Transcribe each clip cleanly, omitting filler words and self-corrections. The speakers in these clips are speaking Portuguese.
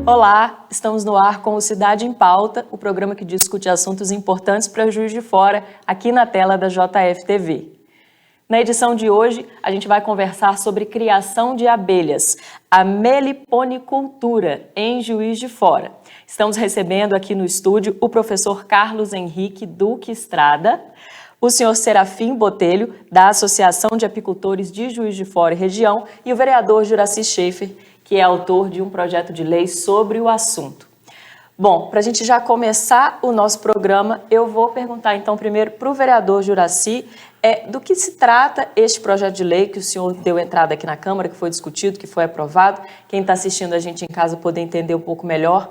Olá, estamos no ar com o Cidade em Pauta, o programa que discute assuntos importantes para Juiz de Fora, aqui na tela da JF-TV. Na edição de hoje, a gente vai conversar sobre criação de abelhas, a meliponicultura, em Juiz de Fora. Estamos recebendo aqui no estúdio o professor Carlos Henrique Duque Estrada, o senhor Serafim Botelho, da Associação de Apicultores de Juiz de Fora e Região, e o vereador Juracy Schaefer, que é autor de um projeto de lei sobre o assunto. Bom, para a gente já começar o nosso programa, eu vou perguntar então primeiro para o vereador Juracy do que se trata este projeto de lei que o senhor deu entrada aqui na Câmara, que foi discutido, que foi aprovado. Quem está assistindo a gente em casa poder entender um pouco melhor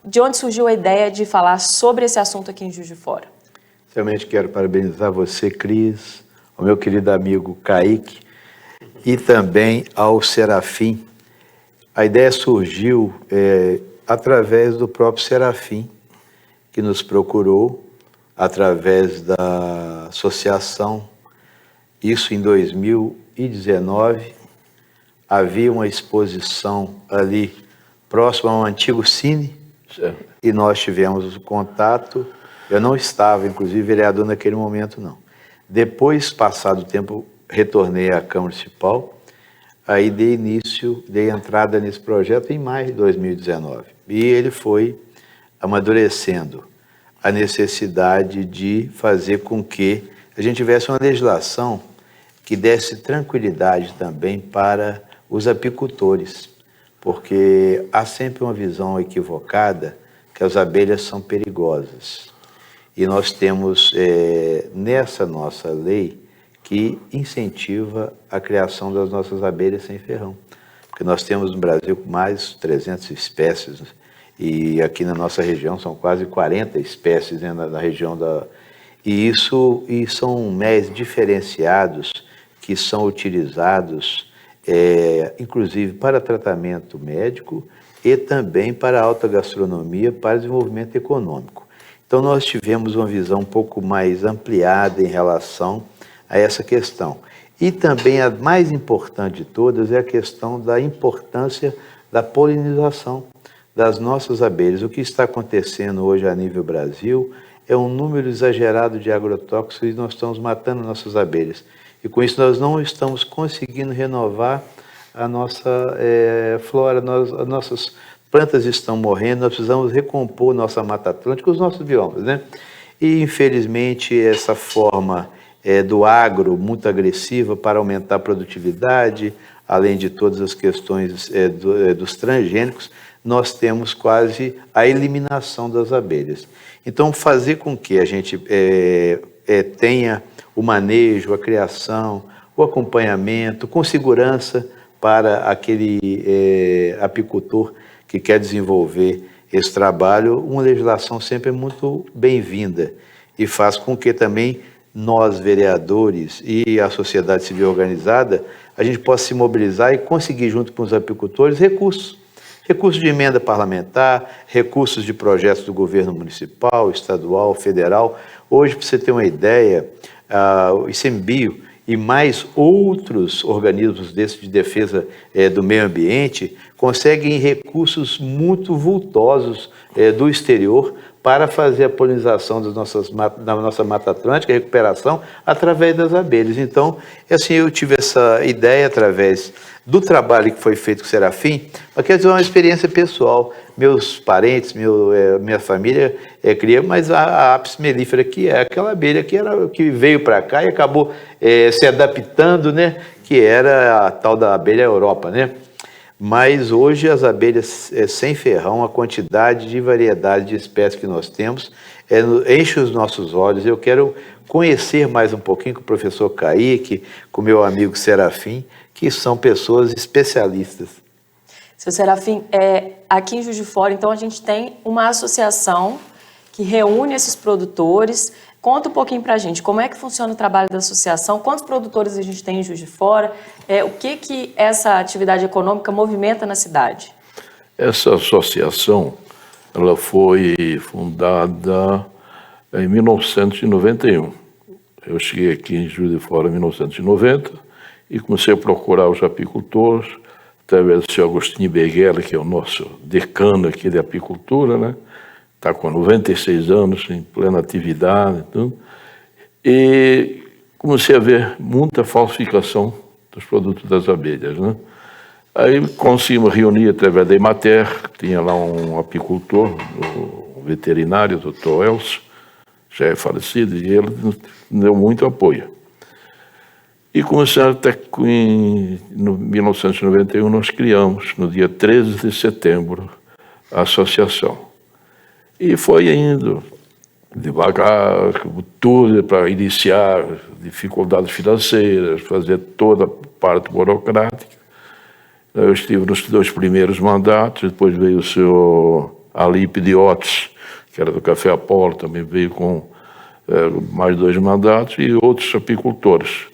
de onde surgiu a ideia de falar sobre esse assunto aqui em Juiz de Fora. Realmente quero parabenizar você, Cris, ao meu querido amigo Kaique e também ao Serafim. A ideia surgiu através do próprio Serafim, que nos procurou através da associação. Isso em 2019, havia uma exposição ali próximo ao antigo Cine, e nós tivemos o contato. Eu não estava, inclusive, vereador naquele momento, não. Depois, passado o tempo, retornei à Câmara Municipal. Aí dei entrada nesse projeto em maio de 2019. E ele foi amadurecendo a necessidade de fazer com que a gente tivesse uma legislação que desse tranquilidade também para os apicultores, porque há sempre uma visão equivocada que as abelhas são perigosas. E nós temos nessa nossa lei que incentiva a criação das nossas abelhas sem ferrão. Porque nós temos no Brasil mais de 300 espécies, e aqui na nossa região são quase 40 espécies, né, na região da... E são méis diferenciados que são utilizados, inclusive para tratamento médico e também para alta gastronomia, para desenvolvimento econômico. Então nós tivemos uma visão um pouco mais ampliada em relação a essa questão. E também a mais importante de todas é a questão da importância da polinização das nossas abelhas. O que está acontecendo hoje a nível Brasil é um número exagerado de agrotóxicos e nós estamos matando nossas abelhas. E com isso nós não estamos conseguindo renovar a nossa flora, as nossas plantas estão morrendo, nós precisamos recompor nossa Mata Atlântica, os nossos biomas, né? E infelizmente essa forma do agro muito agressiva para aumentar a produtividade, além de todas as questões dos transgênicos, nós temos quase a eliminação das abelhas. Então, fazer com que a gente tenha o manejo, a criação, o acompanhamento, com segurança para aquele apicultor que quer desenvolver esse trabalho, uma legislação sempre é muito bem-vinda e faz com que também nós, vereadores e a sociedade civil organizada, a gente possa se mobilizar e conseguir, junto com os apicultores, recursos de emenda parlamentar, recursos de projetos do governo municipal, estadual, federal. Hoje, para você ter uma ideia, o ICMBio e mais outros organismos desses de defesa do meio ambiente conseguem recursos muito vultosos do exterior para fazer a polinização da nossa Mata Atlântica, a recuperação, através das abelhas. Então, assim, eu tive essa ideia através do trabalho que foi feito com o Serafim, mas quer dizer, uma experiência pessoal. Meus parentes, minha família cria, mas a Apis mellifera, que é aquela abelha que veio para cá e acabou se adaptando, né? Que era a tal da abelha Europa, né? Mas hoje as abelhas sem ferrão, a quantidade de variedade de espécies que nós temos, enche os nossos olhos. Eu quero conhecer mais um pouquinho com o professor Kaique, com o meu amigo Serafim, que são pessoas especialistas. Seu Serafim, aqui em Juiz de Fora, então, a gente tem uma associação que reúne esses produtores. Conta um pouquinho para a gente, como é que funciona o trabalho da associação, quantos produtores a gente tem em Juiz de Fora, o que essa atividade econômica movimenta na cidade? Essa associação, ela foi fundada em 1991. Eu cheguei aqui em Juiz de Fora em 1990 e comecei a procurar os apicultores através do senhor Agostinho Beguela, que é o nosso decano aqui de apicultura, né? Está com 96 anos, em plena atividade e tudo. E comecei a ver muita falsificação dos produtos das abelhas, né? Aí conseguimos reunir através da Emater, tinha lá um apicultor, um veterinário, o Dr. Elcio, já é falecido, e ele nos deu muito apoio. E começamos até em 1991, nós criamos, no dia 13 de setembro, a associação. E foi indo devagar, tudo para iniciar dificuldades financeiras, fazer toda a parte burocrática. Eu estive nos 2 primeiros mandatos, depois veio o senhor Alipe de Otis, que era do Café Apolo, também veio com mais 2 mandatos, e outros apicultores.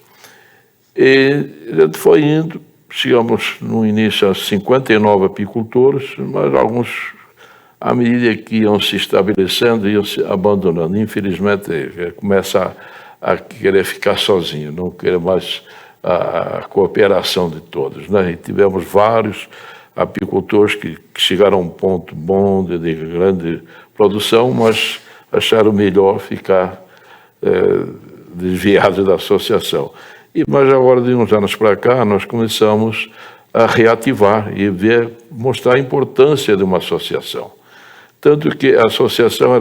E a gente foi indo, chegamos no início a 59 apicultores, mas alguns, à medida que iam se estabelecendo, iam se abandonando. Infelizmente, começa a querer ficar sozinho, não querer mais a cooperação de todos, né? E tivemos vários apicultores que chegaram a um ponto bom de grande produção, mas acharam melhor ficar desviados da associação. Mas agora, de uns anos para cá, nós começamos a reativar e mostrar a importância de uma associação. Tanto que a associação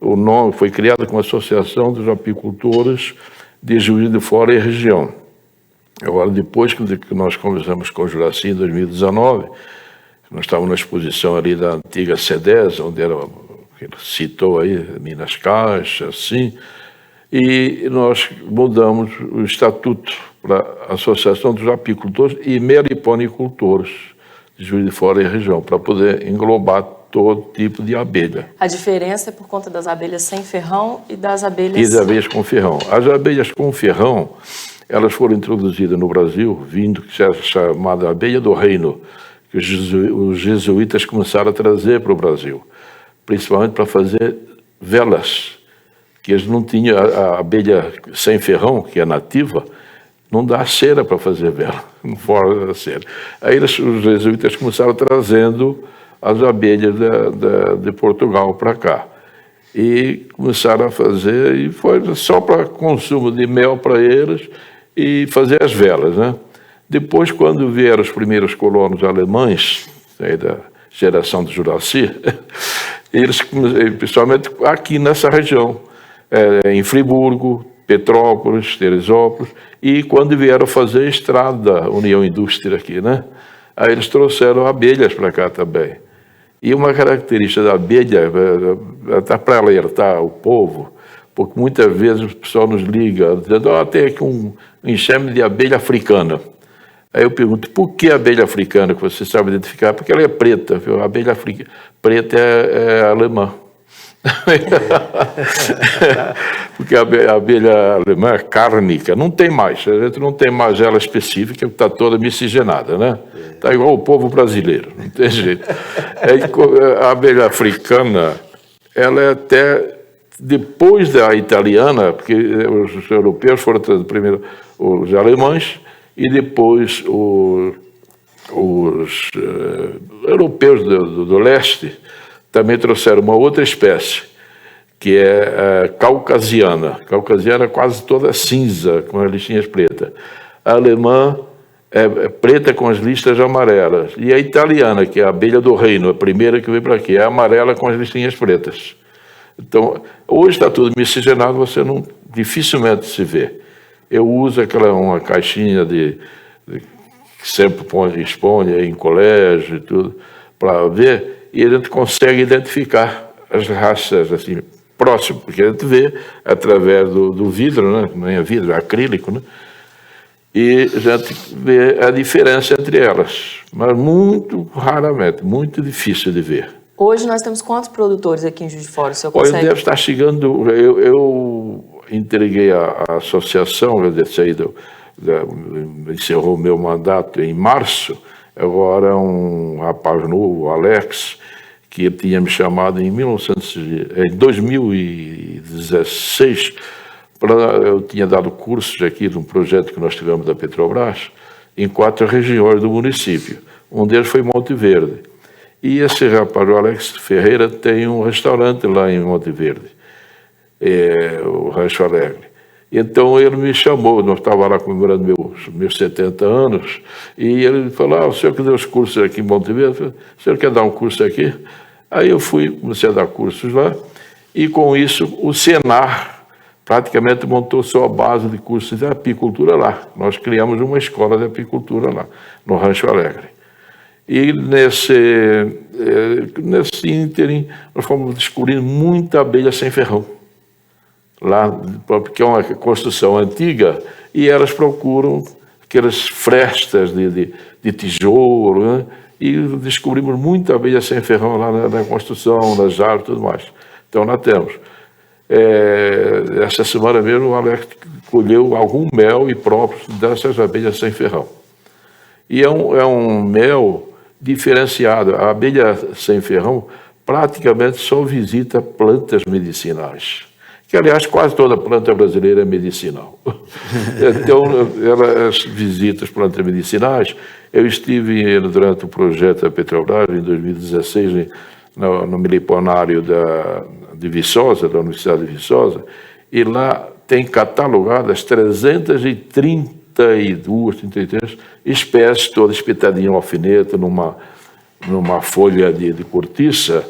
o nome foi criada como Associação dos Apicultores de Juiz de Fora e Região. Agora, depois que nós conversamos com o Juraci em 2019, nós estávamos na exposição ali da antiga CEDES, onde ele citou aí Minas Caixas, assim, e nós mudamos o estatuto para a Associação dos Apicultores e Meliponicultores de Juiz de Fora e Região, para poder englobar todo tipo de abelha. A diferença é por conta das abelhas sem ferrão e das abelhas... E das abelhas com ferrão. As abelhas com ferrão, elas foram introduzidas no Brasil, vindo que é chamada abelha do reino, que os jesuítas começaram a trazer para o Brasil, principalmente para fazer velas, que eles não tinham. A abelha sem ferrão, que é nativa, não dá cera para fazer vela, fora da cera. Aí os jesuítas começaram trazendo as abelhas de Portugal para cá. E começaram a fazer, e foi só para consumo de mel para eles e fazer as velas, né? Depois, quando vieram os primeiros colonos alemães, aí da geração do Juraci, eles, principalmente aqui nessa região, em Friburgo, Petrópolis, Teresópolis, e quando vieram fazer a estrada União Indústria aqui, né? Aí eles trouxeram abelhas para cá também. E uma característica da abelha, até para alertar o povo, porque muitas vezes o pessoal nos liga dizendo: tem aqui um enxame de abelha africana. Aí eu pergunto: por que a abelha africana, que você sabe identificar? Porque ela é preta, viu? A abelha preta é alemã. Porque a abelha alemã é cárnica, não tem mais, a gente não tem mais ela específica, está toda miscigenada, né? Está igual o povo brasileiro, não tem jeito. A abelha africana, ela é até depois da italiana, porque os europeus foram primeiro os alemães e depois os europeus do leste também trouxeram uma outra espécie, que é a caucasiana. A caucasiana é quase toda cinza, com as listinhas pretas. A alemã é preta com as listas amarelas. E a italiana, que é a abelha do reino, a primeira que veio para aqui, é amarela com as listinhas pretas. Então, hoje está tudo miscigenado, você dificilmente se vê. Eu uso uma caixinha que sempre expõe em colégio e tudo, para ver, e a gente consegue identificar as raças assim, próximo, porque a gente vê através do vidro, né? Não é vidro, é acrílico, né? E a gente vê a diferença entre elas, mas muito raramente, muito difícil de ver. Hoje nós temos quantos produtores aqui em Juiz de Fora? O senhor Olha, consegue... deve estar chegando. Eu entreguei a associação, encerrou o meu mandato em março. Agora um rapaz novo, o Alex, que tinha me chamado em 2016, eu tinha dado cursos aqui num projeto que nós tivemos da Petrobras, em 4 regiões do município. Um deles foi em Monte Verde. E esse rapaz, o Alex Ferreira, tem um restaurante lá em Monte Verde, o Rancho Alegre. Então ele me chamou, nós estávamos lá comemorando meus 70 anos, e ele falou, o senhor que deu os cursos aqui em Monte Verde? Eu falei, o senhor quer dar um curso aqui? Aí eu comecei a dar cursos lá, e com isso o Senar praticamente montou sua base de cursos de apicultura lá. Nós criamos uma escola de apicultura lá, no Rancho Alegre. E nesse ínterim, nós fomos descobrindo muita abelha sem ferrão. Lá, porque é uma construção antiga, e elas procuram aquelas frestas de tijolo, né? E descobrimos muita abelha sem ferrão lá na construção, nas árvores e tudo mais. Então, nós temos. Essa semana mesmo, o Alex colheu algum mel e próprios dessas abelhas sem ferrão. E é um mel diferenciado. A abelha sem ferrão praticamente só visita plantas medicinais. Que, aliás, quase toda planta brasileira é medicinal. Então, elas visitam as plantas medicinais. Eu estive durante o projeto da Petrobras, em 2016, no Meliponário de Viçosa, da Universidade de Viçosa, e lá tem catalogadas 332, 33 espécies, todas espetadinhas em alfinete, numa folha de cortiça.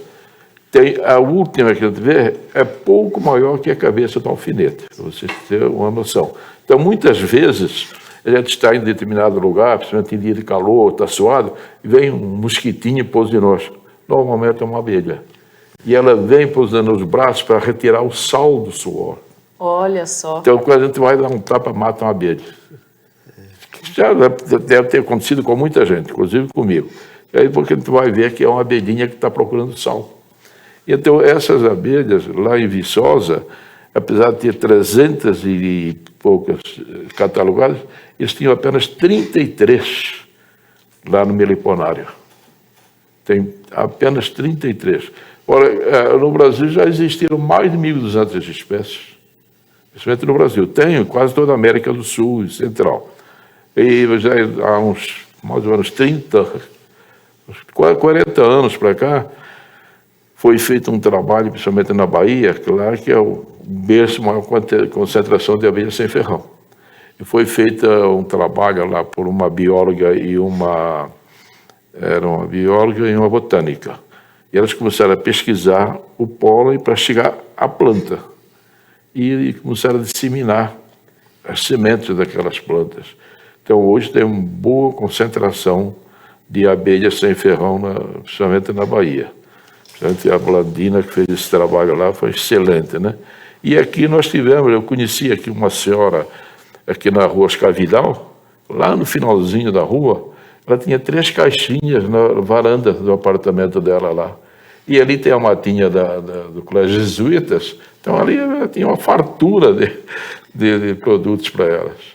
Tem a última que a gente vê é pouco maior que a cabeça do alfinete, para você ter uma noção. Então, muitas vezes, a gente está em determinado lugar, principalmente em dia de calor, está suado, e vem um mosquitinho e pousa em nós. Normalmente é uma abelha. E ela vem pousando nos braços para retirar o sal do suor. Olha só. Então, quando a gente vai dar um tapa, mata uma abelha. Já deve ter acontecido com muita gente, inclusive comigo. E aí, porque a gente vai ver que é uma abelhinha que está procurando sal. Então, essas abelhas, lá em Viçosa, apesar de ter 300 e poucas catalogadas, eles tinham apenas 33 lá no Meliponário. Tem apenas 33. Ora, no Brasil já existiram mais de 1.200 espécies, principalmente no Brasil. Tem quase toda a América do Sul e Central. E já há mais ou menos 40 anos para cá, foi feito um trabalho, principalmente na Bahia, claro que é o berço maior concentração de abelhas sem ferrão. E foi feito um trabalho lá por uma bióloga e uma botânica. E elas começaram a pesquisar o pólen para chegar à planta. E começaram a disseminar as sementes daquelas plantas. Então, hoje tem uma boa concentração de abelhas sem ferrão, principalmente na Bahia. A Blandina, que fez esse trabalho lá, foi excelente, né? E aqui nós tivemos, eu conheci aqui uma senhora, aqui na rua Oscar Vidal, lá no finalzinho da rua, ela tinha 3 caixinhas na varanda do apartamento dela lá. E ali tem a matinha do Colégio Jesuítas, então ali tinha uma fartura de produtos para elas.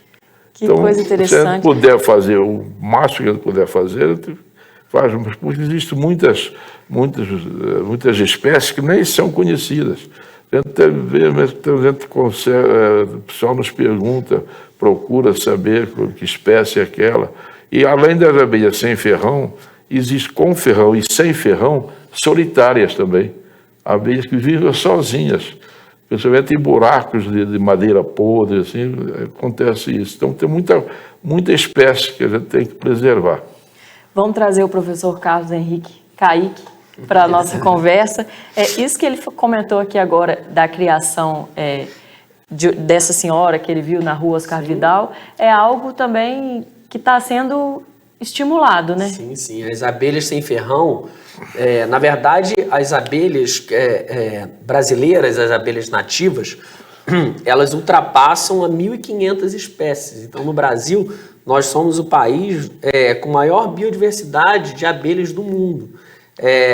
Que coisa interessante. Se a gente puder fazer o máximo que a gente puder fazer, faz, porque existem muitas espécies que nem são conhecidas. O pessoal nos pergunta, procura saber que espécie é aquela. E além das abelhas sem ferrão, existe com ferrão e sem ferrão solitárias também. Abelhas que vivem sozinhas, principalmente em buracos de madeira podre, assim, acontece isso. Então tem muita espécie que a gente tem que preservar. Vamos trazer o professor Carlos Henrique Kaique para a nossa conversa. Isso que ele comentou aqui agora da criação dessa senhora que ele viu na rua Oscar Vidal, é algo também que está sendo estimulado, né? Sim, sim. As abelhas sem ferrão, na verdade, as abelhas brasileiras, as abelhas nativas, elas ultrapassam a 1.500 espécies. Então, no Brasil, nós somos o país com maior biodiversidade de abelhas do mundo.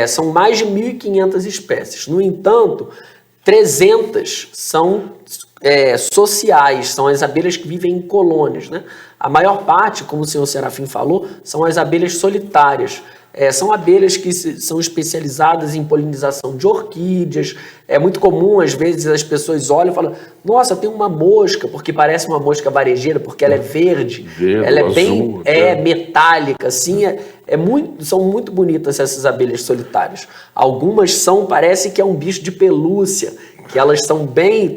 São mais de 1.500 espécies. No entanto, 300 são sociais, são as abelhas que vivem em colônias, né? A maior parte, como o senhor Serafim falou, são as abelhas solitárias. São abelhas que são especializadas em polinização de orquídeas. É muito comum, às vezes, as pessoas olham e falam: nossa, tem uma mosca, porque parece uma mosca varejeira, porque ela é verde, ela é azul, bem metálica, assim. São muito bonitas essas abelhas solitárias. Algumas parece que é um bicho de pelúcia, que elas são bem,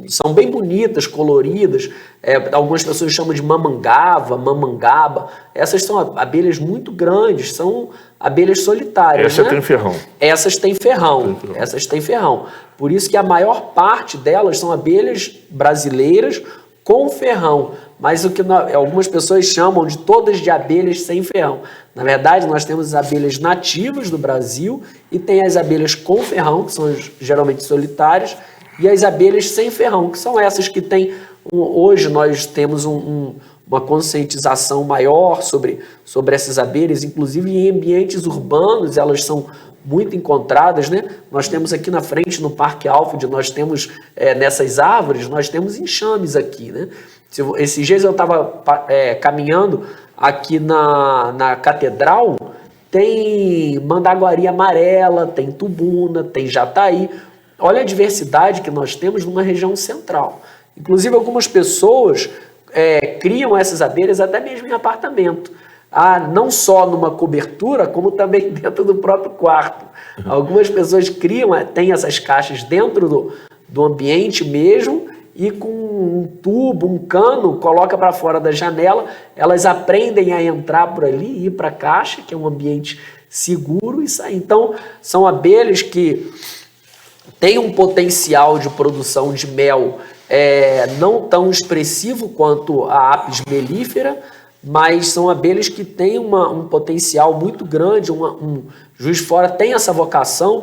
são bem bonitas, coloridas. Algumas pessoas chamam de mamangaba. Essas são abelhas muito grandes, são abelhas solitárias. Essa tem ferrão. Essas têm ferrão. Por isso que a maior parte delas são abelhas brasileiras com ferrão. Mas o que algumas pessoas chamam de todas de abelhas sem ferrão. Na verdade, nós temos as abelhas nativas do Brasil e tem as abelhas com ferrão, que são geralmente solitárias, e as abelhas sem ferrão, que são essas que têm... Hoje nós temos uma conscientização maior sobre essas abelhas, inclusive em ambientes urbanos elas são muito encontradas, né? Nós temos aqui na frente, no Parque Alfred, nós temos nessas árvores, nós temos enxames aqui, né? Esses dias eu estava caminhando aqui na Catedral, tem mandaguari amarela, tem tubuna, tem jataí. Olha a diversidade que nós temos numa região central. Inclusive, algumas pessoas criam essas abelhas até mesmo em apartamento. Não só numa cobertura, como também dentro do próprio quarto. Algumas pessoas têm essas caixas dentro do ambiente mesmo, e com um tubo, um cano, coloca para fora da janela, elas aprendem a entrar por ali, ir para a caixa, que é um ambiente seguro, e sair. Então, são abelhas que têm um potencial de produção de mel não tão expressivo quanto a Apis mellifera, mas são abelhas que têm um potencial muito grande. Juiz de Fora tem essa vocação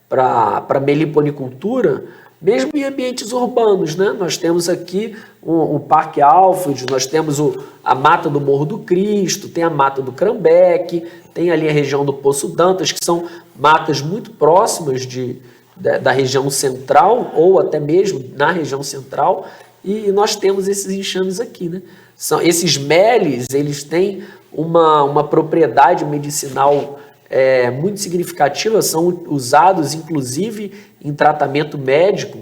para meliponicultura, mesmo em ambientes urbanos, né? Nós temos aqui o Parque Alfred, nós temos a Mata do Morro do Cristo, tem a Mata do Crambeque, tem ali a região do Poço Dantas, que são matas muito próximas da região central, ou até mesmo na região central, e nós temos esses enxames aqui, né? Esses meles, eles têm uma propriedade medicinal muito significativa, são usados inclusive em tratamento médico,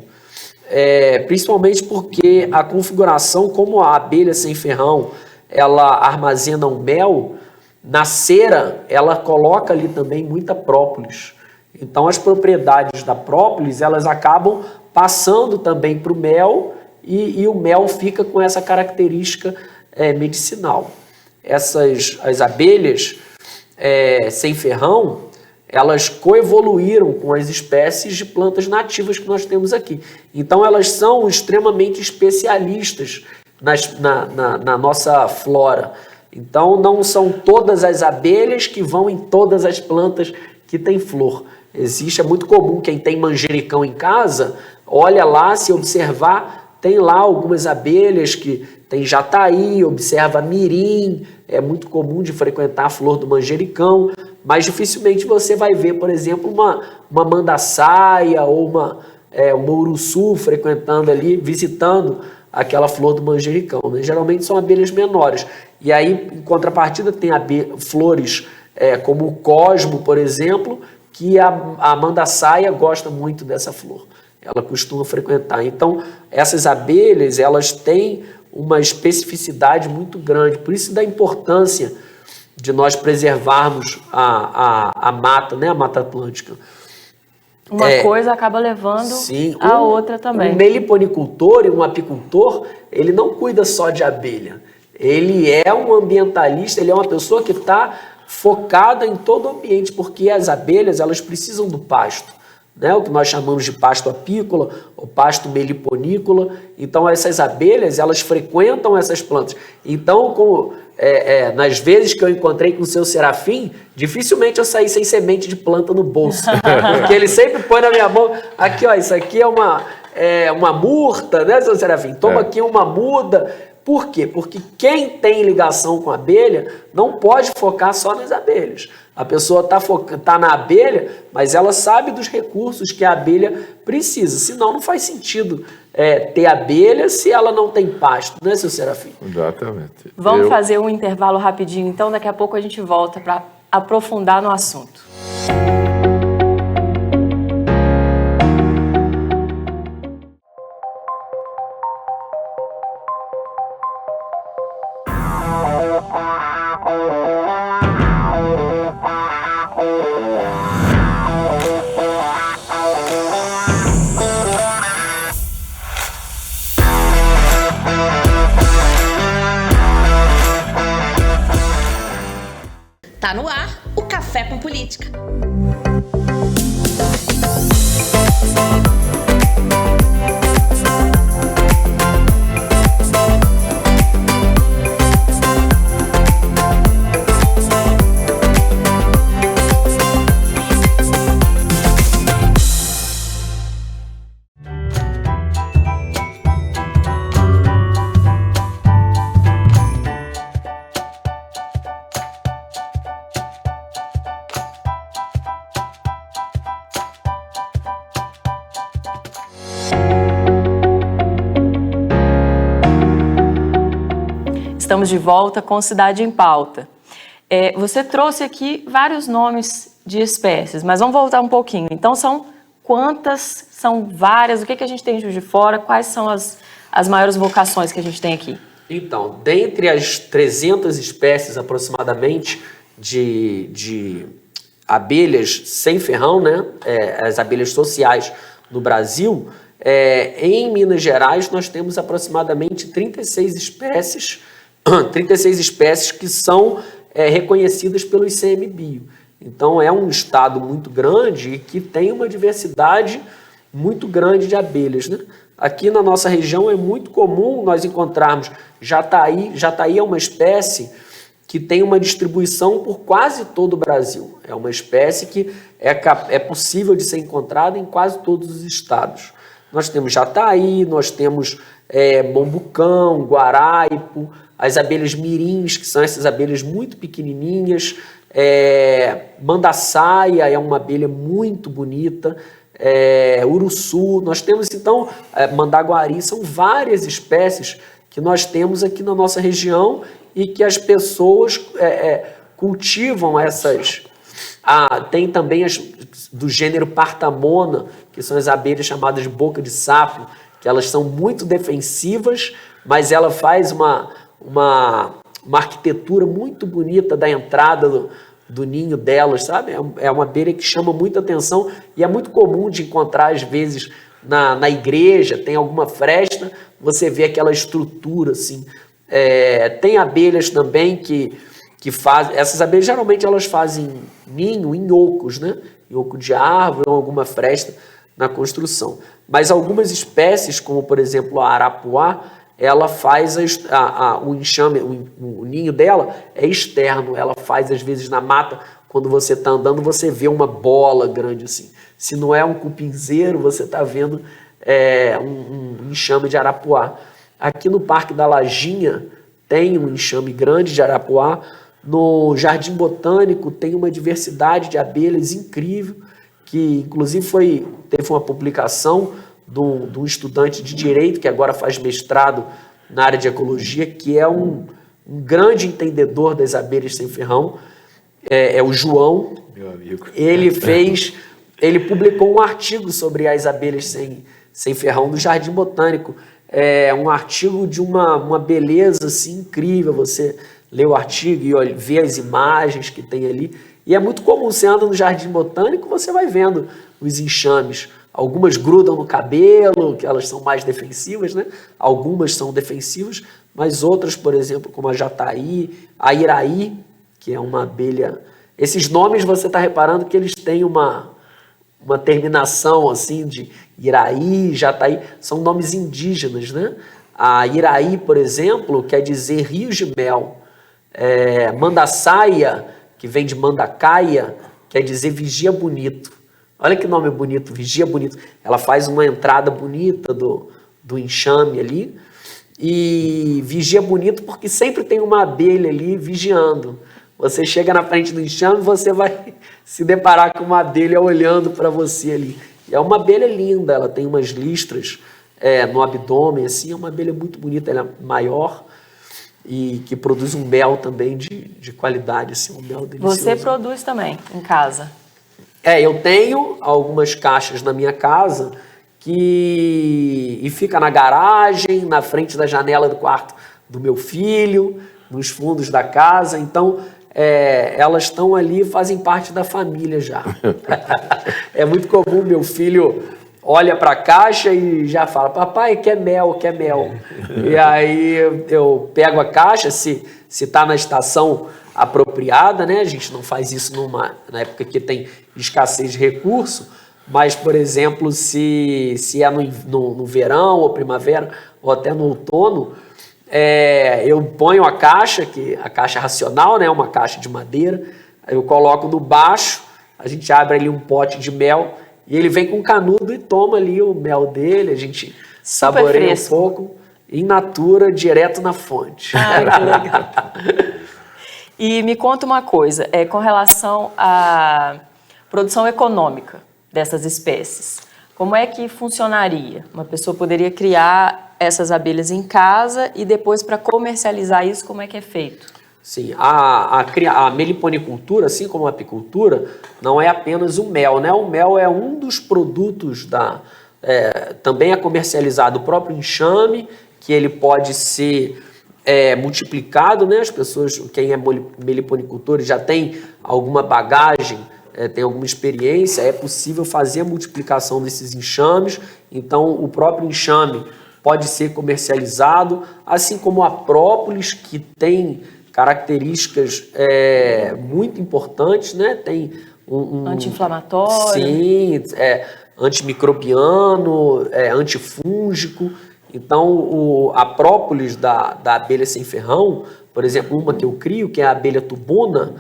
principalmente porque a configuração, como a abelha sem ferrão, ela armazena o mel, na cera ela coloca ali também muita própolis. Então as propriedades da própolis, elas acabam passando também para o mel, e o mel fica com essa característica medicinal. As abelhas sem ferrão, elas coevoluíram com as espécies de plantas nativas que nós temos aqui. Então elas são extremamente especialistas na nossa flora. Então não são todas as abelhas que vão em todas as plantas que têm flor. É muito comum, quem tem manjericão em casa, olha lá, se observar, tem lá algumas abelhas que tem jataí, observa mirim, é muito comum de frequentar a flor do manjericão, mas dificilmente você vai ver, por exemplo, uma mandaçaia ou uma uruçu frequentando ali, visitando aquela flor do manjericão, né? Geralmente são abelhas menores. E aí, em contrapartida, tem flores como o cosmo, por exemplo, que a mandaçaia gosta muito dessa flor. Ela costuma frequentar. Então, essas abelhas, elas têm uma especificidade muito grande. Por isso da importância de nós preservarmos a mata, né? A Mata Atlântica. Uma coisa acaba levando a outra também. Um meliponicultor e um apicultor, ele não cuida só de abelha. Ele é um ambientalista, ele é uma pessoa que está focada em todo o ambiente, porque as abelhas, elas precisam do pasto, né? O que nós chamamos de pasto apícola, ou pasto meliponícola. Então, essas abelhas, elas frequentam essas plantas. Então, nas vezes que eu encontrei com o seu Serafim, dificilmente eu saí sem semente de planta no bolso, porque ele sempre põe na minha mão, aqui, ó, isso aqui é uma murta, né, seu Serafim? Toma aqui uma muda. Por quê? Porque quem tem ligação com a abelha não pode focar só nas abelhas. A pessoa tá na abelha, mas ela sabe dos recursos que a abelha precisa. Senão não faz sentido ter abelha se ela não tem pasto, né, seu Serafim? Exatamente. Vamos fazer um intervalo rapidinho, então daqui a pouco a gente volta para aprofundar no assunto. Tá no ar o Café com Política. Estamos de volta com Cidade em Pauta. Você trouxe aqui vários nomes de espécies, mas vamos voltar um pouquinho. Então, são quantas? São várias? O que a gente tem em Juiz de Fora? Quais são as maiores vocações que a gente tem aqui? Então, dentre as 300 espécies aproximadamente de abelhas sem ferrão, né, as abelhas sociais no Brasil, em Minas Gerais nós temos aproximadamente 36 espécies que são reconhecidas pelo ICMBio. Então é um estado muito grande e que tem uma diversidade muito grande de abelhas, né? Aqui na nossa região é muito comum nós encontrarmos jataí. Jataí é uma espécie que tem uma distribuição por quase todo o Brasil. É uma espécie que é possível de ser encontrada em quase todos os estados. Nós temos jataí, nós temos mombucão, guaraipo, as abelhas mirins, que são essas abelhas muito pequenininhas, mandaçaia é uma abelha muito bonita, uruçu, nós temos então mandaguari, são várias espécies que nós temos aqui na nossa região e que as pessoas cultivam essas. Tem também as do gênero Partamona, que são as abelhas chamadas de boca de sapo, que elas são muito defensivas, mas ela faz uma arquitetura muito bonita da entrada do ninho delas, sabe? É uma abelha que chama muita atenção e é muito comum de encontrar, às vezes, na igreja, tem alguma fresta, você vê aquela estrutura, assim. Tem abelhas também que fazem... Essas abelhas, geralmente, elas fazem ninho em ocos, né? Em oco de árvore ou alguma fresta na construção. Mas algumas espécies, como, por exemplo, a arapuá, ela faz o enxame, o ninho dela é externo, ela faz às vezes na mata, quando você está andando, você vê uma bola grande assim. Se não é um cupinzeiro, você está vendo um enxame de arapuá. Aqui no Parque da Lajinha tem um enxame grande de arapuá, no Jardim Botânico tem uma diversidade de abelhas incrível, que inclusive teve uma publicação de um estudante de Direito, que agora faz mestrado na área de Ecologia, que é um grande entendedor das abelhas sem ferrão, é o João. Meu amigo. Ele publicou um artigo sobre as abelhas sem ferrão no Jardim Botânico. É um artigo de uma beleza assim, incrível, você lê o artigo e vê as imagens que tem ali. E é muito comum, você anda no Jardim Botânico, você vai vendo os enxames. Algumas grudam no cabelo, que elas são mais defensivas, né? Algumas são defensivas, mas outras, por exemplo, como a jataí, a iraí, que é uma abelha... Esses nomes você está reparando que eles têm uma terminação assim de iraí, jataí, são nomes indígenas, né? A iraí, por exemplo, quer dizer rios de mel. Mandaçaia, que vem de mandacaia, quer dizer vigia bonito. Olha que nome bonito, vigia bonito. Ela faz uma entrada bonita do enxame ali. e vigia bonito porque sempre tem uma abelha ali vigiando. Você chega na frente do enxame, você vai se deparar com uma abelha olhando para você ali. E é uma abelha linda, ela tem umas listras no abdômen, assim, é uma abelha muito bonita, ela é maior e que produz um mel também de qualidade, assim, um mel delicioso. Você produz também em casa? Eu tenho algumas caixas na minha casa e fica na garagem, na frente da janela do quarto do meu filho, nos fundos da casa, então elas estão ali e fazem parte da família já. É muito comum, meu filho olha para a caixa e já fala, papai, quer mel, quer mel. E aí eu pego a caixa, se está na estação apropriada, né? A gente não faz isso na época que tem escassez de recurso, mas, por exemplo, se é no verão ou primavera ou até no outono, eu ponho a caixa racional, né? Uma caixa de madeira, eu coloco no baixo, a gente abre ali um pote de mel e ele vem com canudo e toma ali o mel dele, a gente saboreia um pouco, in natura, direto na fonte. Ah, que legal. E me conta uma coisa, com relação à produção econômica dessas espécies, como é que funcionaria? Uma pessoa poderia criar essas abelhas em casa e depois, para comercializar isso, como é que é feito? Sim, a meliponicultura, assim como a apicultura, não é apenas o mel, né? O mel é um dos produtos também é comercializado o próprio enxame, que ele pode ser multiplicado, né? As pessoas, quem é meliponicultor já tem alguma bagagem, tem alguma experiência, é possível fazer a multiplicação desses enxames, então o próprio enxame pode ser comercializado, assim como a própolis, que tem características muito importantes, né? Tem anti-inflamatório. Sim, antimicrobiano, antifúngico. Então, a própolis da abelha sem ferrão, por exemplo, uma que eu crio, que é a abelha tubuna,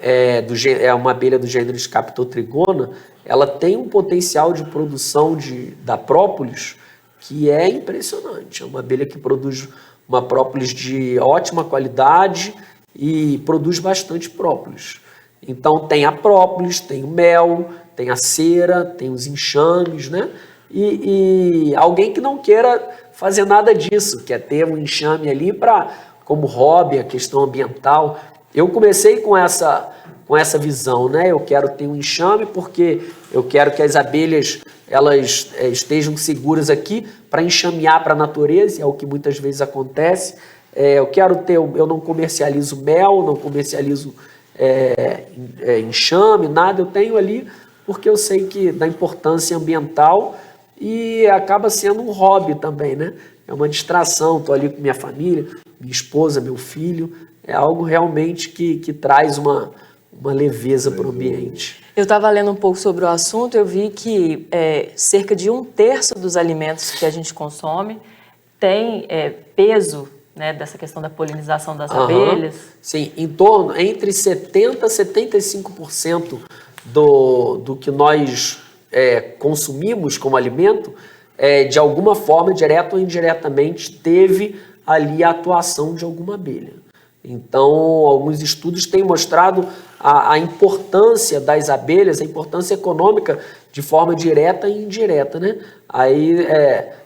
é uma abelha do gênero Scaptotrigona, ela tem um potencial de produção da própolis que é impressionante. É uma abelha que produz uma própolis de ótima qualidade e produz bastante própolis. Então tem a própolis, tem o mel, tem a cera, tem os enxames, né? E alguém que não queira fazer nada disso, quer ter um enxame ali como hobby, a questão ambiental. Eu comecei com essa visão, né? Eu quero ter um enxame porque eu quero que as abelhas elas estejam seguras aqui para enxamear para a natureza, é o que muitas vezes acontece. Eu não comercializo mel, não comercializo enxame, nada, eu tenho ali porque eu sei que da importância ambiental e acaba sendo um hobby também, né? É uma distração, estou ali com minha família, minha esposa, meu filho, é algo realmente que traz uma leveza para o ambiente. Eu estava lendo um pouco sobre o assunto, eu vi que cerca de 1/3 dos alimentos que a gente consome tem peso, né, dessa questão da polinização das abelhas. Sim, entre 70% e 75% do que nós consumimos como alimento, de alguma forma, direta ou indiretamente, teve ali a atuação de alguma abelha. Então, alguns estudos têm mostrado a importância das abelhas, a importância econômica de forma direta e indireta, né? Aí,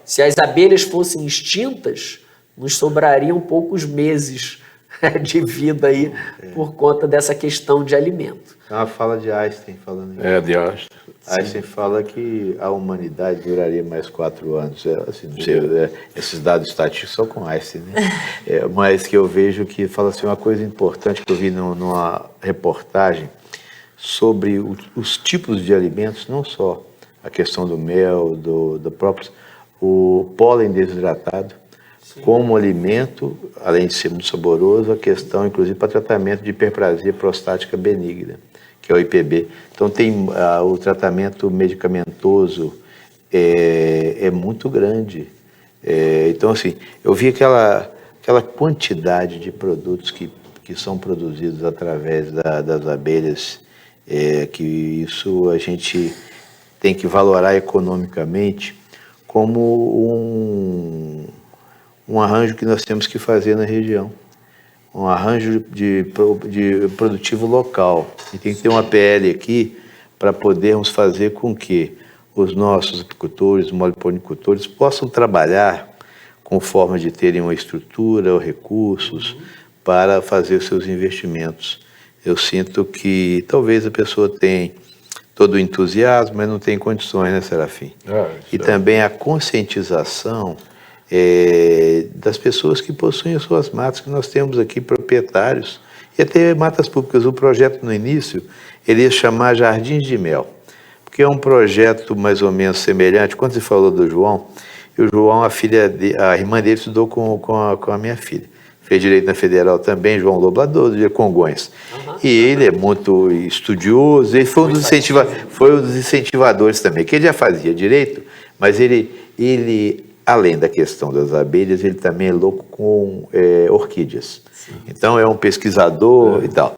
se as abelhas fossem extintas, nos sobrariam poucos meses de vida aí por conta dessa questão de alimento. É uma fala de Einstein falando isso. De Einstein. Einstein fala que a humanidade duraria mais 4 anos. Assim, não sei, esses dados estatísticos são com Einstein, né? Mas que eu vejo que fala assim, uma coisa importante que eu vi numa reportagem sobre os tipos de alimentos, não só a questão do mel, do próprio o pólen desidratado, como alimento, além de ser muito saboroso, a questão, inclusive, para tratamento de hiperplasia prostática benigna, que é o IPB. Então, tem o tratamento medicamentoso é muito grande. Então, assim, eu vi aquela quantidade de produtos que são produzidos através das abelhas, que isso a gente tem que valorar economicamente como um arranjo que nós temos que fazer na região. Um arranjo de produtivo local. E tem que ter uma PL aqui para podermos fazer com que os nossos apicultores, moliponicultores, possam trabalhar com forma de terem uma estrutura ou recursos para fazer os seus investimentos. Eu sinto que talvez a pessoa tenha todo o entusiasmo, mas não tem condições, né, Serafim? E também a conscientização das pessoas que possuem as suas matas, que nós temos aqui proprietários, e até matas públicas. O projeto no início, ele ia chamar Jardins de Mel, porque é um projeto mais ou menos semelhante. Quando você falou do João, o João, a irmã dele estudou com a minha filha. Fez direito na Federal também, João Loblador, de Congonhas. E ele é muito estudioso, ele foi um dos incentivadores também, que ele já fazia direito, mas ele além da questão das abelhas, ele também é louco com orquídeas. Sim. Então é um pesquisador e tal.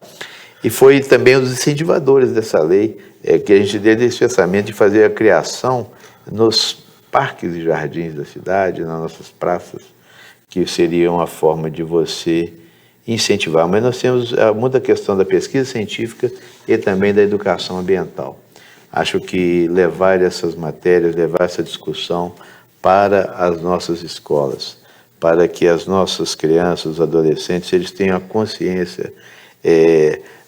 E foi também um dos incentivadores dessa lei, que a gente teve esse pensamento de fazer a criação nos parques e jardins da cidade, nas nossas praças, que seria uma forma de você incentivar. Mas nós temos muita questão da pesquisa científica e também da educação ambiental. Acho que levar essas matérias, levar essa discussão para as nossas escolas, para que as nossas crianças, os adolescentes, eles tenham a consciência,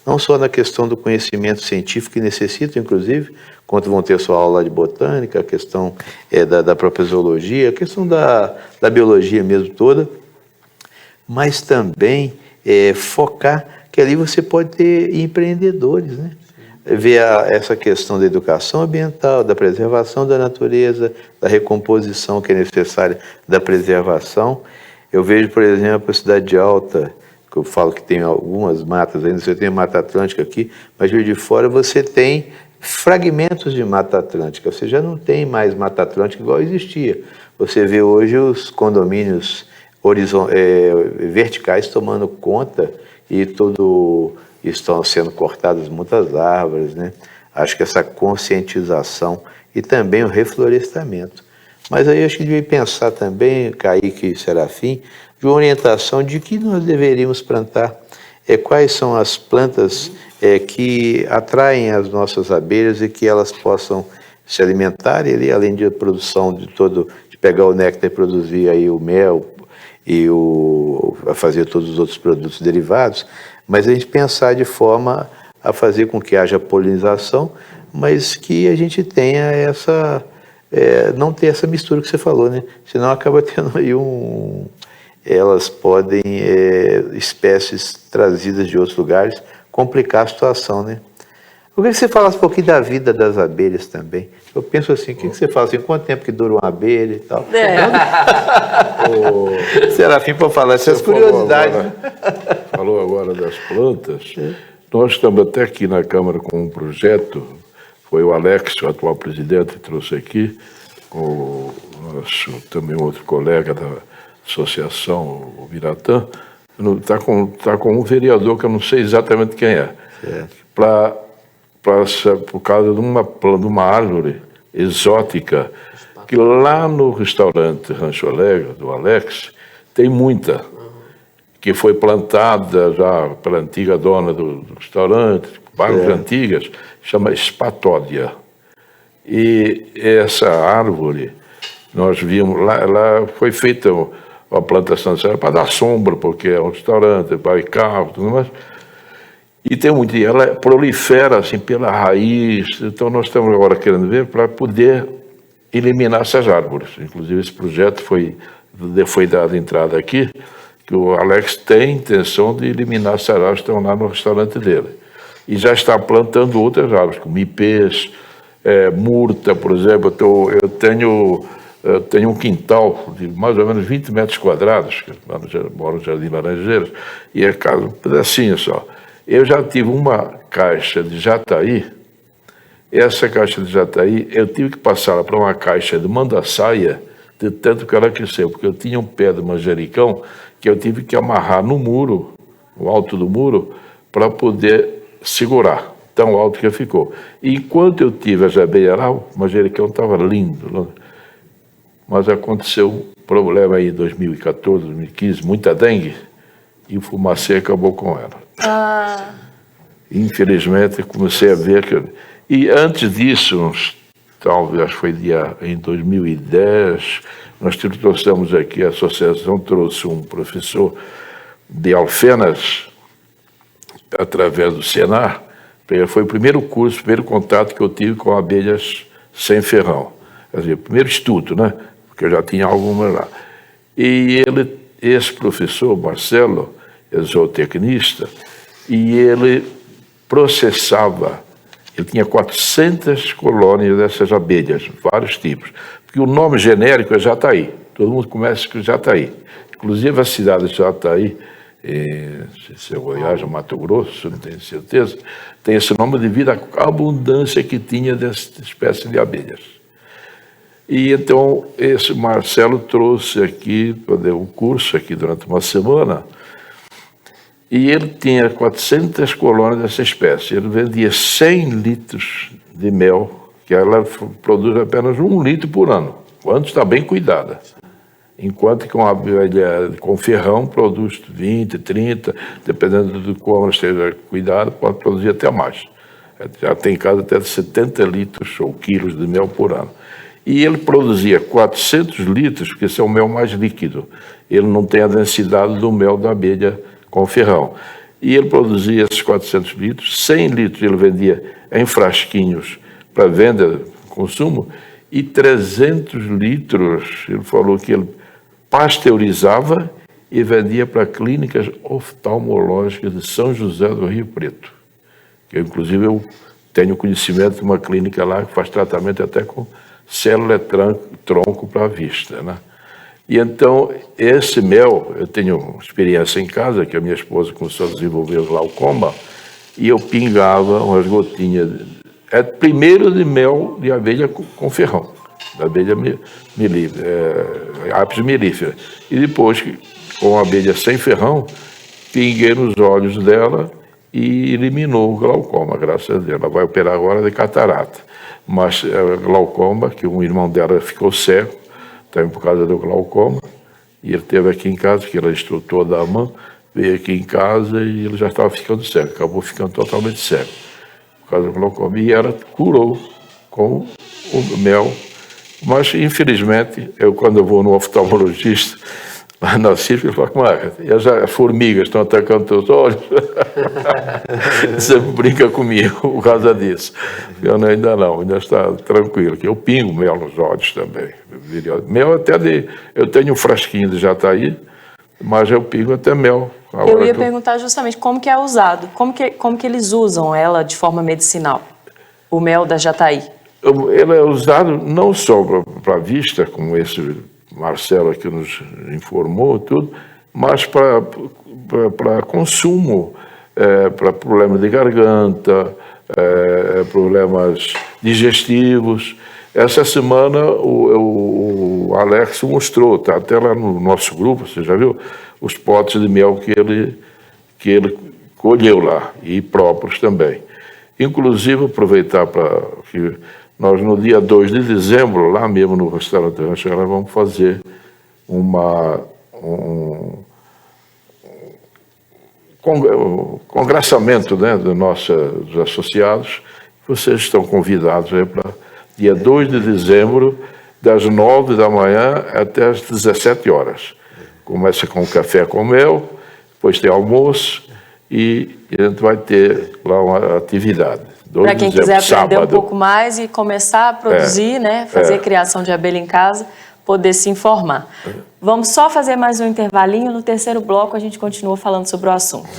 não só na questão do conhecimento científico, que necessitam, inclusive, quando vão ter sua aula de botânica, a questão da própria zoologia, a questão da biologia mesmo toda, mas também focar que ali você pode ter empreendedores, né? Ver essa questão da educação ambiental, da preservação da natureza, da recomposição que é necessária da preservação. Eu vejo, por exemplo, a Cidade Alta, que eu falo que tem algumas matas, ainda você tem a Mata Atlântica aqui, mas Juiz de Fora você tem fragmentos de Mata Atlântica, você já não tem mais Mata Atlântica igual existia. Você vê hoje os condomínios verticais tomando conta e estão sendo cortadas muitas árvores, né? Acho que essa conscientização e também o reflorestamento. Mas aí acho que devia pensar também, Kaique e Serafim, de uma orientação de que nós deveríamos plantar, quais são as plantas que atraem as nossas abelhas e que elas possam se alimentar, e além de produção de pegar o néctar e produzir aí o mel e a fazer todos os outros produtos derivados, mas a gente pensar de forma a fazer com que haja polinização, mas que a gente tenha não ter essa mistura que você falou, né? Senão acaba tendo aí elas podem, espécies trazidas de outros lugares, complicar a situação, né? Eu queria que você falasse um pouquinho da vida das abelhas também. Eu penso assim, o que você fala assim, quanto tempo que dura uma abelha e tal? O Serafim, para falar essas curiosidades. Falou agora das plantas. Nós estamos até aqui na Câmara com um projeto, foi o Alex, o atual presidente, que trouxe aqui, com o nosso também outro colega da associação, o Biratã, está com um vereador que eu não sei exatamente quem é, por causa de uma árvore exótica, que lá no restaurante Rancho Alegre, do Alex, tem muita, que foi plantada já pela antiga dona do restaurante, várias antigas, chama espatódia. E essa árvore, nós vimos, lá foi feita uma plantação para dar sombra, porque é um restaurante, vai carro, tudo mais. E tem muito, ela prolifera assim pela raiz, então nós estamos agora querendo ver para poder eliminar essas árvores. Inclusive esse projeto foi dado entrada aqui, que o Alex tem intenção de eliminar essas árvores que estão lá no restaurante dele. E já está plantando outras árvores, como ipês, murta, por exemplo. Eu tenho um quintal de mais ou menos 20 metros quadrados, que moro no Jardim Laranjeiras, e é um pedacinho só. Eu já tive uma caixa de jataí, essa caixa de jataí, eu tive que passá-la para uma caixa de mandaçaia, de tanto que ela cresceu, porque eu tinha um pé de manjericão que eu tive que amarrar no muro, no alto do muro, para poder segurar, tão alto que ficou. E enquanto eu tive as abelhas lá, o manjericão estava lindo, mas aconteceu um problema aí em 2014, 2015, muita dengue, e o fumacê acabou com ela. Infelizmente, comecei a ver que... E antes disso, talvez foi em 2010, nós trouxemos aqui, a associação trouxe um professor de Alfenas, através do Senar. Foi o primeiro curso, o primeiro contato que eu tive com abelhas sem ferrão. Quer dizer, o primeiro estudo, né? Porque eu já tinha algumas lá. E esse professor, Marcelo, é zootecnista, e ele processava, ele tinha 400 colônias dessas abelhas, vários tipos. Porque o nome genérico é Jataí, todo mundo começa com Jataí. Inclusive a cidade de Jataí, se é Goiás ou Mato Grosso, não tenho certeza, tem esse nome devido à abundância que tinha dessa espécie de abelhas. E então esse Marcelo trouxe aqui, deu um curso aqui durante uma semana, e ele tinha 400 colônias dessa espécie. Ele vendia 100 litros de mel, que ela produz apenas 1 litro por ano, quando está bem cuidada. Enquanto que uma abelha com ferrão produz 20, 30, dependendo do como ela esteja cuidada, pode produzir até mais. Já tem caso até de 70 litros ou quilos de mel por ano. E ele produzia 400 litros, porque esse é o mel mais líquido. Ele não tem a densidade do mel da abelha com ferrão. E ele produzia esses 400 litros, 100 litros ele vendia em frasquinhos para venda, consumo, e 300 litros, ele falou que ele pasteurizava e vendia para clínicas oftalmológicas de São José do Rio Preto. Que, inclusive, eu tenho conhecimento de uma clínica lá que faz tratamento até com célula-tronco para a vista, né? E então, esse mel, eu tenho experiência em casa, que a minha esposa começou a desenvolver glaucoma, e eu pingava umas gotinhas, primeiro de mel de abelha com ferrão, da abelha Apis mellifera. E depois, com a abelha sem ferrão, pinguei nos olhos dela e eliminou o glaucoma, graças a Deus. Ela vai operar agora de catarata. Mas glaucoma, que um irmão dela ficou cego, também por causa do glaucoma, e ele esteve aqui em casa, que ele é instrutor da AMAN, veio aqui em casa e ele já estava ficando cego, acabou ficando totalmente cego, por causa do glaucoma. E ela curou com o mel. Mas, infelizmente, quando eu vou no oftalmologista, lá na CIF, ele fala, as formigas estão atacando teus olhos. Você brinca comigo por causa disso. Eu ainda está tranquilo, que eu pingo mel nos olhos também. Mel até eu tenho um frasquinho de Jataí, mas eu pingo até mel. Eu ia perguntar justamente como que é usado, como que eles usam ela de forma medicinal, o mel da Jataí. Ele é usado não só para a vista, como esse Marcelo aqui nos informou, tudo, mas para consumo, para problemas de garganta, problemas digestivos. Essa semana o Alex mostrou, tá até lá no nosso grupo, você já viu, os potes de mel que ele colheu lá, e próprios também. Inclusive, aproveitar para que nós, no dia 2 de dezembro, lá mesmo no restaurante Rancho, nós vamos fazer um congressamento, né, dos associados. Vocês estão convidados para dia 2 de dezembro, das 9 da manhã até as 17 horas. Começa com café com mel, depois tem almoço e a gente vai ter lá uma atividade. Para quem quiser aprender um pouco mais e começar a produzir, né, fazer a criação de abelha em casa, poder se informar. Vamos só fazer mais um intervalinho. No terceiro bloco a gente continua falando sobre o assunto.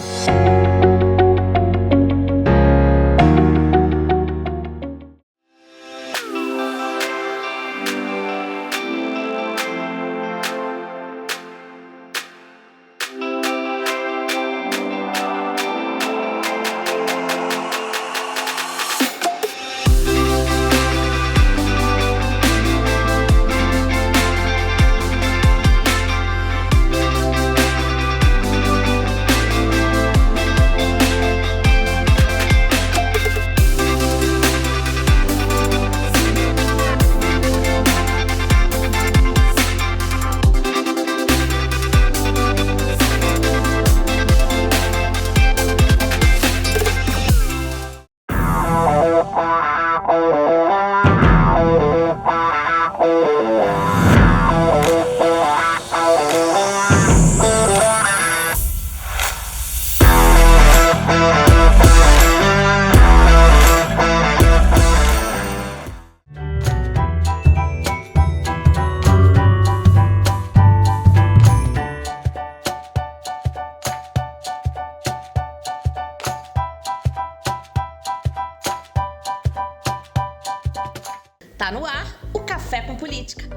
Tá no ar o Café com Política.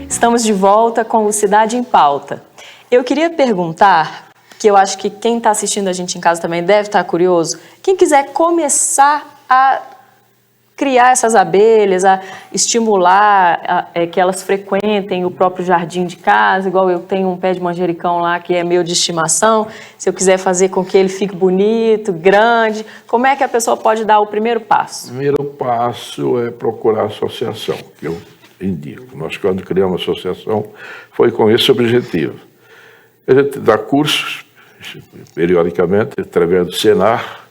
Estamos de volta com o Cidade em Pauta. Eu queria perguntar, que eu acho que quem está assistindo a gente em casa também deve estar curioso, quem quiser começar a criar essas abelhas, a estimular que elas frequentem o próprio jardim de casa, igual eu tenho um pé de manjericão lá que é meu de estimação, se eu quiser fazer com que ele fique bonito, grande, como é que a pessoa pode dar o primeiro passo? O primeiro passo é procurar a associação, que eu indico. Nós, quando criamos a associação, foi com esse objetivo. A gente dá cursos, periodicamente, através do Senar.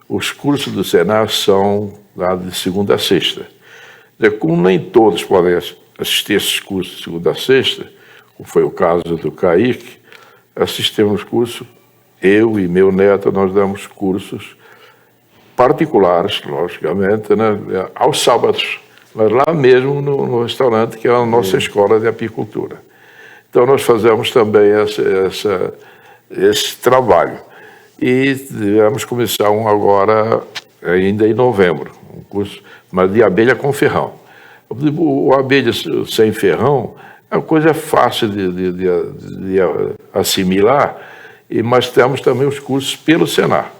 Os cursos do Senar são dados de segunda a sexta. Como nem todos podem assistir esses cursos de segunda a sexta, como foi o caso do Kaique, assistimos cursos, eu e meu neto, nós damos cursos particulares, logicamente, né, aos sábados, mas lá mesmo no restaurante, que é a nossa escola de apicultura. Então, nós fazemos também esse trabalho. E vamos começar um agora, ainda em novembro, um curso de abelha com ferrão. O abelha sem ferrão é uma coisa fácil de assimilar, mas temos também os cursos pelo Senar.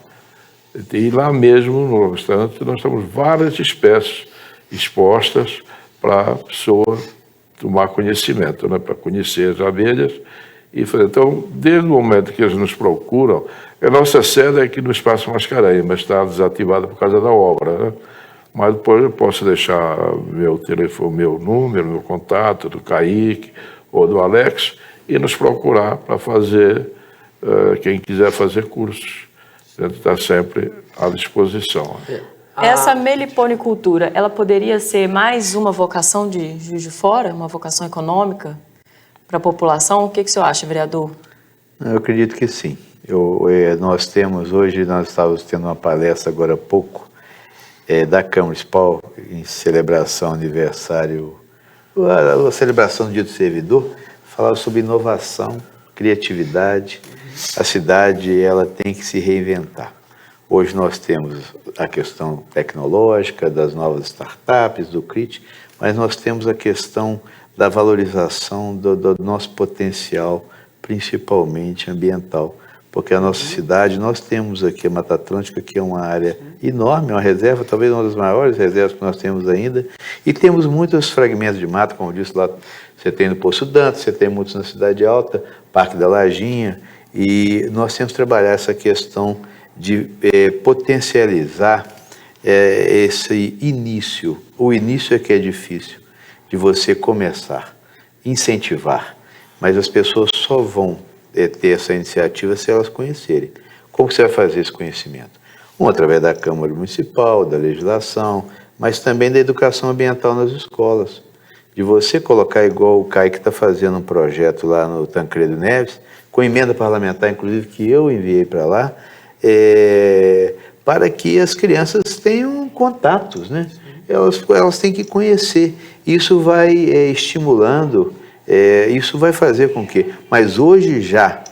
E lá mesmo, no restaurante, nós temos várias espécies expostas para a pessoa tomar conhecimento, né, para conhecer as abelhas e fazer. Então, desde o momento que eles nos procuram, a nossa sede é aqui no Espaço Mascarenhas, mas está desativada por causa da obra, né? Mas depois eu posso deixar meu telefone, meu número, meu contato do Kaique ou do Alex e nos procurar para fazer, quem quiser fazer cursos. A gente está sempre à disposição. Essa meliponicultura, ela poderia ser mais uma vocação de Juiz de Fora, uma vocação econômica para a população? O que o senhor acha, vereador? Eu acredito que sim. Nós estávamos tendo uma palestra agora há pouco da Câmara Municipal em celebração ao aniversário, a celebração do Dia do Servidor, falava sobre inovação, criatividade. A cidade ela tem que se reinventar. Hoje nós temos a questão tecnológica, das novas startups, do CRIT, mas nós temos a questão da valorização do nosso potencial, principalmente ambiental. Porque a nossa cidade, nós temos aqui a Mata Atlântica, que é uma área enorme, uma reserva, talvez uma das maiores reservas que nós temos ainda, e temos muitos fragmentos de mata, como eu disse lá, você tem no Poço Dantas, você tem muitos na Cidade Alta, Parque da Lajinha, e nós temos que trabalhar essa questão de potencializar esse início. O início é que é difícil, de você começar, incentivar, mas as pessoas só vão ter essa iniciativa se elas conhecerem. Como você vai fazer esse conhecimento? Através da Câmara Municipal, da legislação, mas também da educação ambiental nas escolas. De você colocar, igual o Kaique está fazendo um projeto lá no Tancredo Neves, com emenda parlamentar, inclusive, que eu enviei para lá, para que as crianças tenham contatos, né? Elas têm que conhecer. Isso vai estimulando, isso vai fazer com que... Mas hoje já,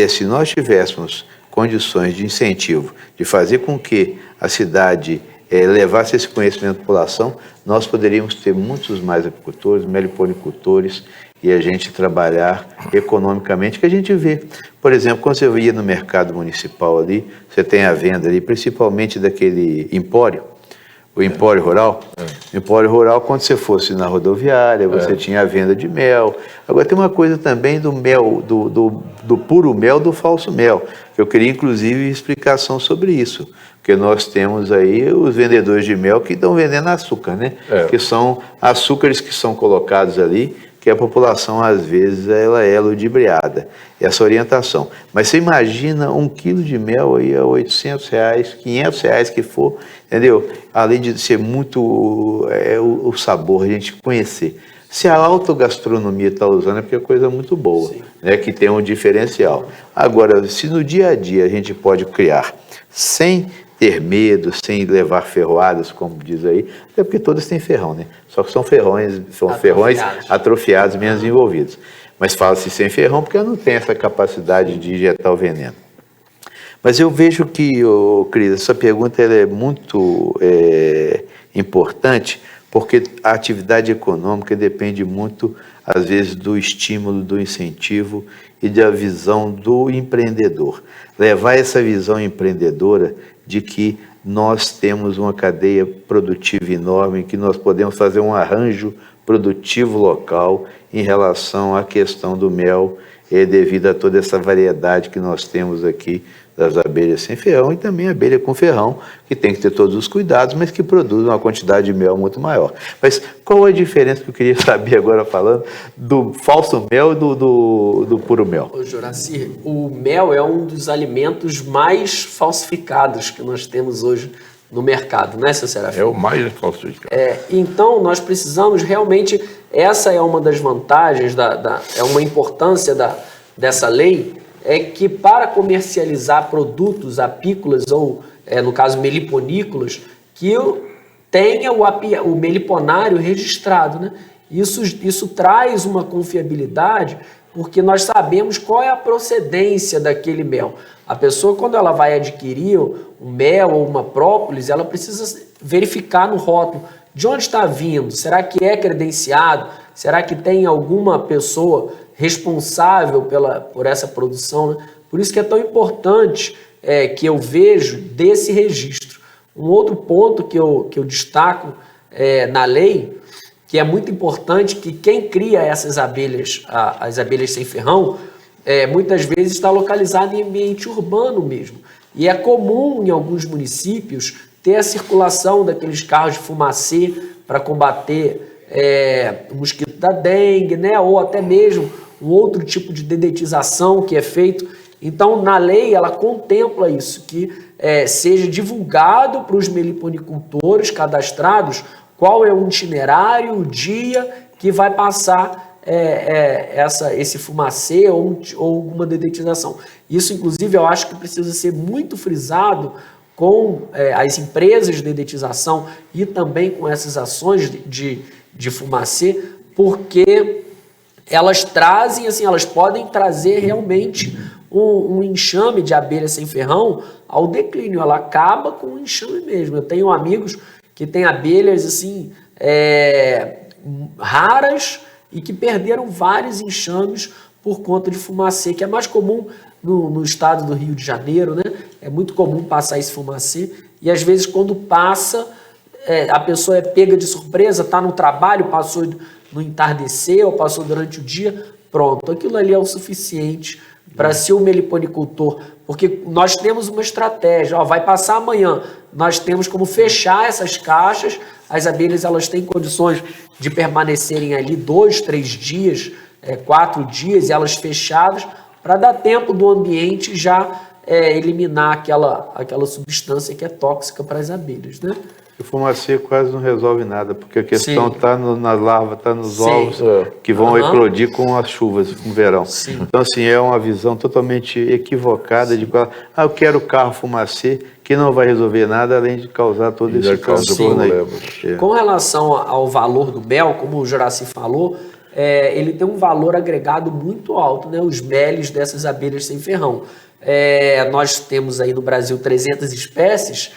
se nós tivéssemos condições de incentivo, de fazer com que a cidade levasse esse conhecimento à população, nós poderíamos ter muitos mais apicultores, meliponicultores, e a gente trabalhar economicamente, que a gente vê. Por exemplo, quando você ia no mercado municipal ali, você tem a venda ali, principalmente daquele empório, o empório rural. O empório rural, quando você fosse na rodoviária, você tinha a venda de mel. Agora tem uma coisa também do mel, do puro mel, do falso mel. Eu queria, inclusive, explicação sobre isso, porque nós temos aí os vendedores de mel que estão vendendo açúcar, né? Que são açúcares que são colocados ali, que a população, às vezes, ela é ludibriada, essa orientação. Mas você imagina 1 quilo de mel aí a R$800, R$500 que for, entendeu? Além de ser muito o sabor, a gente conhecer. Se a autogastronomia está usando é porque é coisa muito boa, né, que tem um diferencial. Agora, se no dia a dia a gente pode criar sem ter medo, sem levar ferroadas, como diz aí, até porque todas têm ferrão, né? Só que são ferrões atrofiados, menos envolvidos. Mas fala-se sem ferrão porque não tem essa capacidade de injetar o veneno. Mas eu vejo que, Cris, essa pergunta ela é muito importante, porque a atividade econômica depende muito, às vezes, do estímulo, do incentivo e da visão do empreendedor. Levar essa visão empreendedora de que nós temos uma cadeia produtiva enorme, que nós podemos fazer um arranjo produtivo local em relação à questão do mel, devido a toda essa variedade que nós temos aqui das abelhas sem ferrão e também a abelha com ferrão, que tem que ter todos os cuidados, mas que produz uma quantidade de mel muito maior. Mas qual a diferença que eu queria saber agora falando do falso mel e do puro mel? Ô, Juraci, o mel é um dos alimentos mais falsificados que nós temos hoje no mercado, né, seu Serafim? É o mais falsificado. Então, nós precisamos realmente, essa é uma das vantagens, é uma importância dessa lei, é que para comercializar produtos apícolas ou, no caso, meliponícolas, que tenha o meliponário registrado, né? Isso traz uma confiabilidade, porque nós sabemos qual é a procedência daquele mel. A pessoa, quando ela vai adquirir um mel ou uma própolis, ela precisa verificar no rótulo de onde está vindo. Será que é credenciado? Será que tem alguma pessoa responsável por essa produção, né? Por isso que é tão importante que eu vejo desse registro. Um outro ponto que eu destaco na lei, que é muito importante, que quem cria essas abelhas, as abelhas sem ferrão, muitas vezes está localizado em ambiente urbano mesmo. E é comum em alguns municípios ter a circulação daqueles carros de fumacê para combater o mosquito da dengue, né? Ou até mesmo um outro tipo de dedetização que é feito. Então, na lei, ela contempla isso, que seja divulgado para os meliponicultores cadastrados qual é o itinerário, o dia que vai passar esse fumacê ou alguma dedetização. Isso, inclusive, eu acho que precisa ser muito frisado com as empresas de dedetização e também com essas ações de fumacê, porque elas trazem, assim, elas podem trazer realmente um enxame de abelha sem ferrão ao declínio. Ela acaba com o enxame mesmo. Eu tenho amigos que têm abelhas assim raras e que perderam vários enxames por conta de fumacê, que é mais comum no estado do Rio de Janeiro, né? É muito comum passar esse fumacê e às vezes quando passa, a pessoa é pega de surpresa, está no trabalho, passou no entardecer ou passou durante o dia, pronto, aquilo ali é o suficiente para ser o meliponicultor, porque nós temos uma estratégia, vai passar amanhã, nós temos como fechar essas caixas, as abelhas elas têm condições de permanecerem ali 2, 3 dias, 4 dias, e elas fechadas, para dar tempo do ambiente já eliminar aquela substância que é tóxica para as abelhas, né? O fumacê quase não resolve nada, porque a questão está nas larvas, está nos ovos, que vão eclodir com as chuvas no verão. Sim. Então, assim, é uma visão totalmente equivocada de que eu quero carro fumacê, que não vai resolver nada, além de causar todo esse transtorno aí. Com relação ao valor do mel, como o Juraci falou, ele tem um valor agregado muito alto, né? Os meles dessas abelhas sem ferrão. Nós temos aí no Brasil 300 espécies,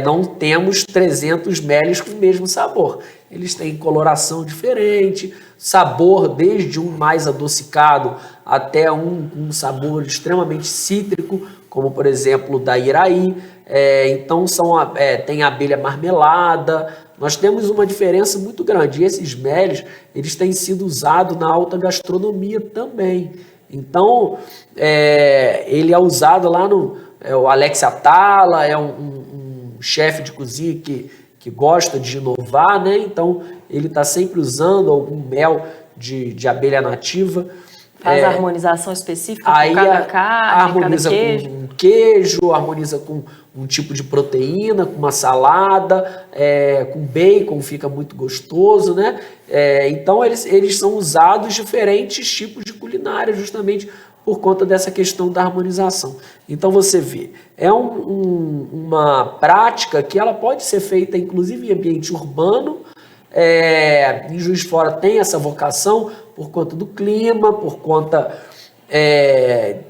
não temos 300 meles com o mesmo sabor. Eles têm coloração diferente, sabor desde um mais adocicado até um sabor extremamente cítrico, como por exemplo o da Iraí. Então tem abelha marmelada. Nós temos uma diferença muito grande. E esses meles, eles têm sido usados na alta gastronomia também. Então, ele é usado lá no... o Alex Atala é um chefe de cozinha que gosta de inovar, né? Então, ele está sempre usando algum mel de abelha nativa. Faz a harmonização específica Aí com cada carne, harmoniza cada queijo. com um queijo, harmoniza com um tipo de proteína, com uma salada, com bacon, fica muito gostoso, né? Então eles são usados diferentes tipos de culinária, justamente por conta dessa questão da harmonização. Então você vê, é uma prática que ela pode ser feita inclusive em ambiente urbano. Em Juiz de Fora tem essa vocação por conta do clima, por conta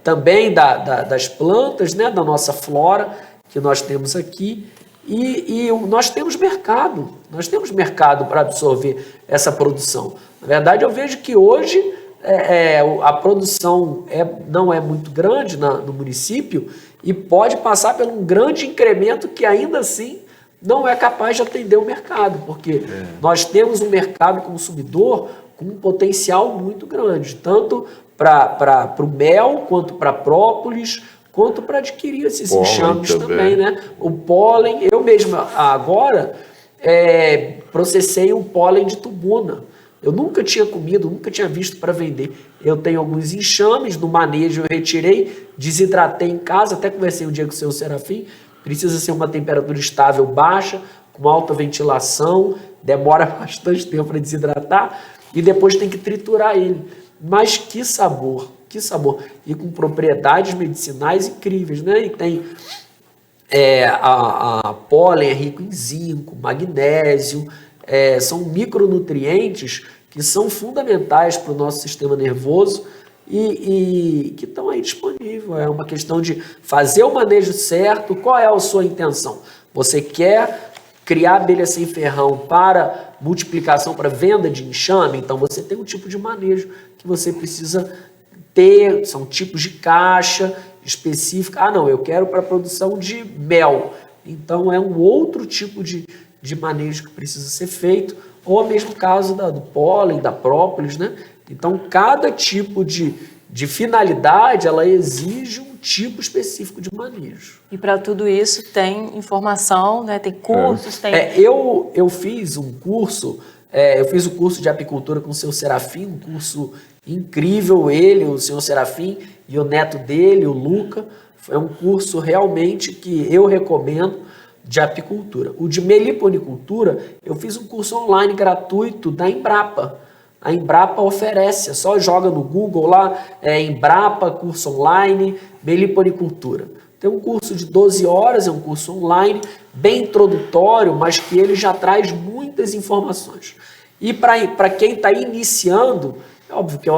também das plantas, né, da nossa flora que nós temos aqui, e nós temos mercado para absorver essa produção. Na verdade, eu vejo que hoje a produção não é muito grande no município e pode passar por um grande incremento que ainda assim não é capaz de atender o mercado, porque nós temos um mercado consumidor com um potencial muito grande, tanto para o mel, quanto para a própolis, quanto para adquirir esses enxames também, né? O pólen, eu mesmo agora processei um pólen de tubuna. Eu nunca tinha comido, nunca tinha visto para vender. Eu tenho alguns enxames, no manejo eu retirei, desidratei em casa, até conversei um dia com o seu Serafim. Precisa ser uma temperatura estável, baixa, com alta ventilação, demora bastante tempo para desidratar e depois tem que triturar ele. Mas que sabor, que sabor! E com propriedades medicinais incríveis, né? E tem a pólen é rico em zinco, magnésio, são micronutrientes que são fundamentais para o nosso sistema nervoso e que estão aí disponíveis. É uma questão de fazer o manejo certo. Qual é a sua intenção? Você quer criar abelha sem ferrão para multiplicação, para venda de enxame? Então você tem um tipo de manejo que você precisa ter, são tipos de caixa específica. Ah, não, eu quero para produção de mel. Então é um outro tipo de manejo que precisa ser feito, ou mesmo caso do pólen, da própolis, né? Então cada tipo de finalidade, ela exige um tipo específico de manejo. E para tudo isso tem informação, né? Tem cursos, tem... Eu fiz um curso, eu fiz o curso de apicultura com o seu Serafim, um curso incrível, o senhor Serafim e o neto dele, o Luca. É um curso realmente que eu recomendo de apicultura. O de meliponicultura, eu fiz um curso online gratuito da Embrapa. A Embrapa oferece, só joga no Google lá, Embrapa, curso online, meliponicultura. Tem um curso de 12 horas, é um curso online, bem introdutório, mas que ele já traz muitas informações. E para quem está iniciando, é óbvio que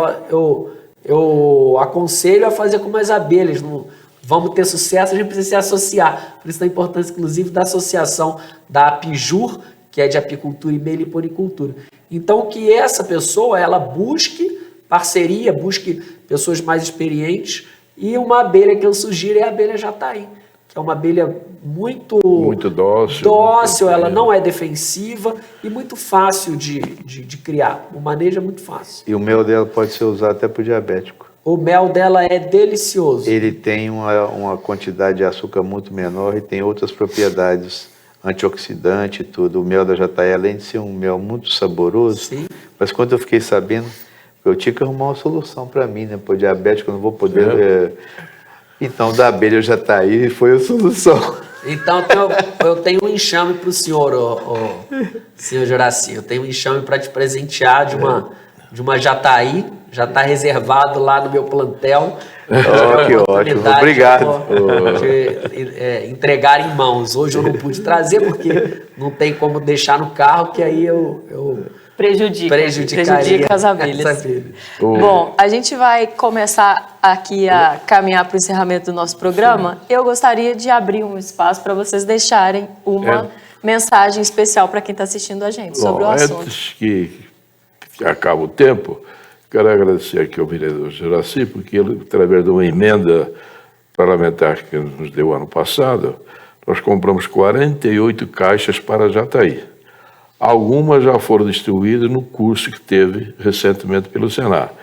eu aconselho a fazer como as abelhas. Vamos ter sucesso, a gente precisa se associar. Por isso a importância, inclusive, da associação da Apijur, que é de apicultura e meliponicultura. Então, que essa pessoa, ela busque parceria, busque pessoas mais experientes, e uma abelha que eu sugiro é a abelha jataí, que é uma abelha muito dócil, ela não é defensiva e muito fácil de criar. O manejo é muito fácil. E o mel dela pode ser usado até para o diabético. O mel dela é delicioso. Ele tem uma quantidade de açúcar muito menor e tem outras propriedades, antioxidante e tudo. O mel da jataí, além de ser um mel muito saboroso, sim, mas quando eu fiquei sabendo, eu tinha que arrumar uma solução para mim, né? Para o diabético, eu não vou poder... Então, da abelha jataí foi a solução. Então, eu tenho um enxame para o senhor, senhor Juraci. Eu tenho um enxame para te presentear de uma jataí. Já está reservado lá no meu plantel. Que ótimo, obrigado. De entregar em mãos. Hoje eu não pude trazer porque não tem como deixar no carro, que aí eu prejudicaria as abelhas. Bom, a gente vai começar aqui a caminhar para o encerramento do nosso programa. Sim. Eu gostaria de abrir um espaço para vocês deixarem uma mensagem especial para quem está assistindo a gente sobre o assunto. Antes que acabe o tempo, quero agradecer aqui ao vereador Juraci, porque ele, através de uma emenda parlamentar que nos deu ano passado, nós compramos 48 caixas para Jataí. Algumas já foram distribuídas no curso que teve recentemente pelo Senar.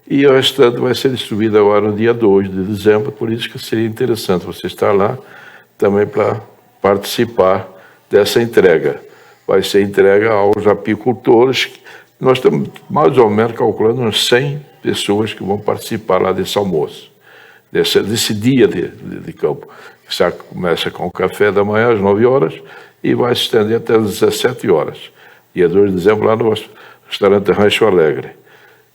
e o restante vai ser distribuído agora no dia 2 de dezembro, por isso que seria interessante você estar lá também para participar dessa entrega. Vai ser entregue aos apicultores. Nós estamos mais ou menos calculando uns 100 pessoas que vão participar lá desse almoço, desse dia de campo. Que começa com o café da manhã às 9 horas e vai se estender até às 17 horas. Dia 2 de dezembro, lá no restaurante Rancho Alegre.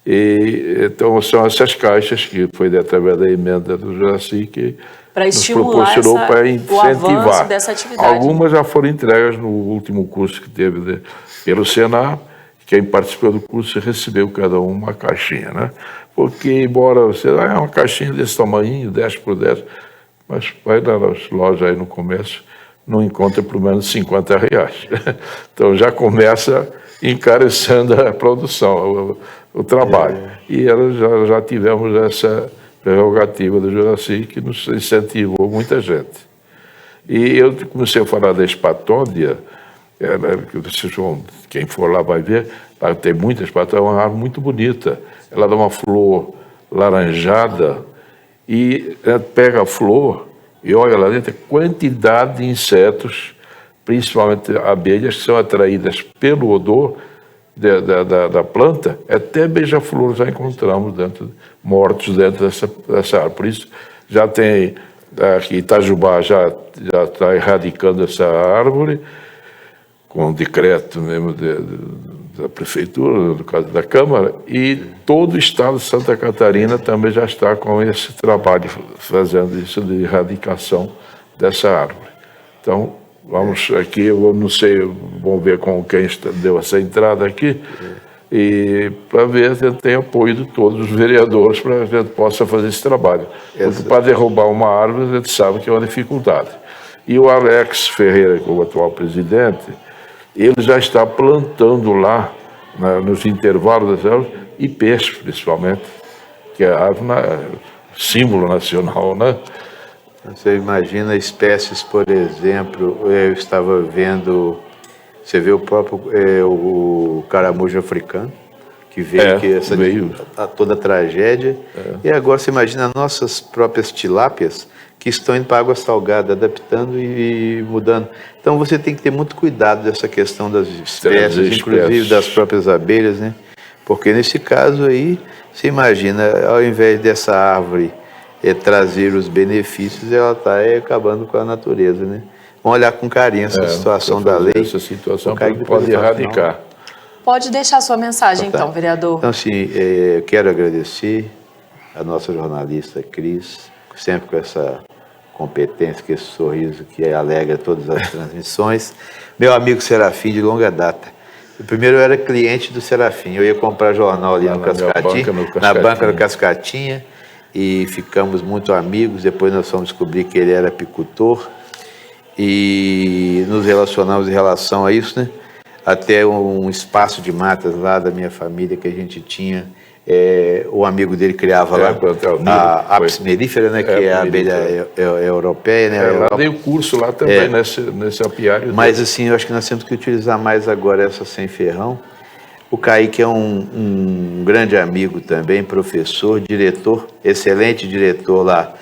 E, então, são essas caixas que foi através da emenda do Juraci que para nos estimular proporcionou para o avanço incentivar. dessa atividade. Algumas já foram entregas no último curso que teve pelo Senar. Quem participou do curso recebeu cada um uma caixinha, né? Porque, embora você é uma caixinha desse tamanho, 10 por 10, mas vai nas lojas aí no comércio, não encontra pelo menos R$50. Então já começa encarecendo a produção, o trabalho. E já tivemos essa prerrogativa do Juraci que nos incentivou muita gente. E eu comecei a falar da espatódia, quem for lá vai ver, lá tem muita espatódia, é uma árvore muito bonita. Ela dá uma flor laranjada e pega a flor e olha lá dentro a quantidade de insetos, principalmente abelhas, que são atraídas pelo odor da planta. Até beija-flor já encontramos mortos dentro dessa árvore. Por isso, já tem, aqui Itajubá já está erradicando essa árvore, com um decreto mesmo da prefeitura, no caso da Câmara, e todo o estado de Santa Catarina também já está com esse trabalho, fazendo isso de erradicação dessa árvore. Então, vamos aqui, eu não sei, vamos ver com quem deu essa entrada aqui, e para ver se tem apoio de todos os vereadores para que a gente possa fazer esse trabalho. Porque para derrubar uma árvore, a gente sabe que é uma dificuldade. E o Alex Ferreira, que é o atual presidente, ele já está plantando lá, nos intervalos das árvores, ipês, principalmente, que é a árvore símbolo nacional, né? Você imagina espécies, por exemplo, eu estava vendo, você vê o próprio o caramujo africano, que veio, toda a tragédia, e agora você imagina nossas próprias tilápias, que estão indo para água salgada, adaptando e mudando. Então você tem que ter muito cuidado dessa questão das espécies, inclusive das próprias abelhas, né? Porque nesse caso aí, você imagina, ao invés dessa árvore trazer os benefícios, ela está acabando com a natureza, né? Vamos olhar com carinho essa situação da lei. Essa situação pode erradicar. Pode deixar sua mensagem, então, vereador. Então, assim, eu quero agradecer a nossa jornalista Cris, sempre com essa competência, com esse sorriso que alegra todas as transmissões. Meu amigo Serafim, de longa data. Primeiro eu era cliente do Serafim, eu ia comprar jornal ali no Cascatinha, na banca do Cascatinha, e ficamos muito amigos. Depois nós fomos descobrir que ele era apicultor e nos relacionamos em relação a isso, né? Até um espaço de matas lá da minha família que a gente tinha, o amigo dele criava lá a apis mellifera, né, que é a abelha europeia, né? Lá dei o curso lá também, nesse apiário. Mas assim, eu acho que nós temos que utilizar mais agora essa sem ferrão. O Kaique é um grande amigo também, professor, diretor, excelente diretor lá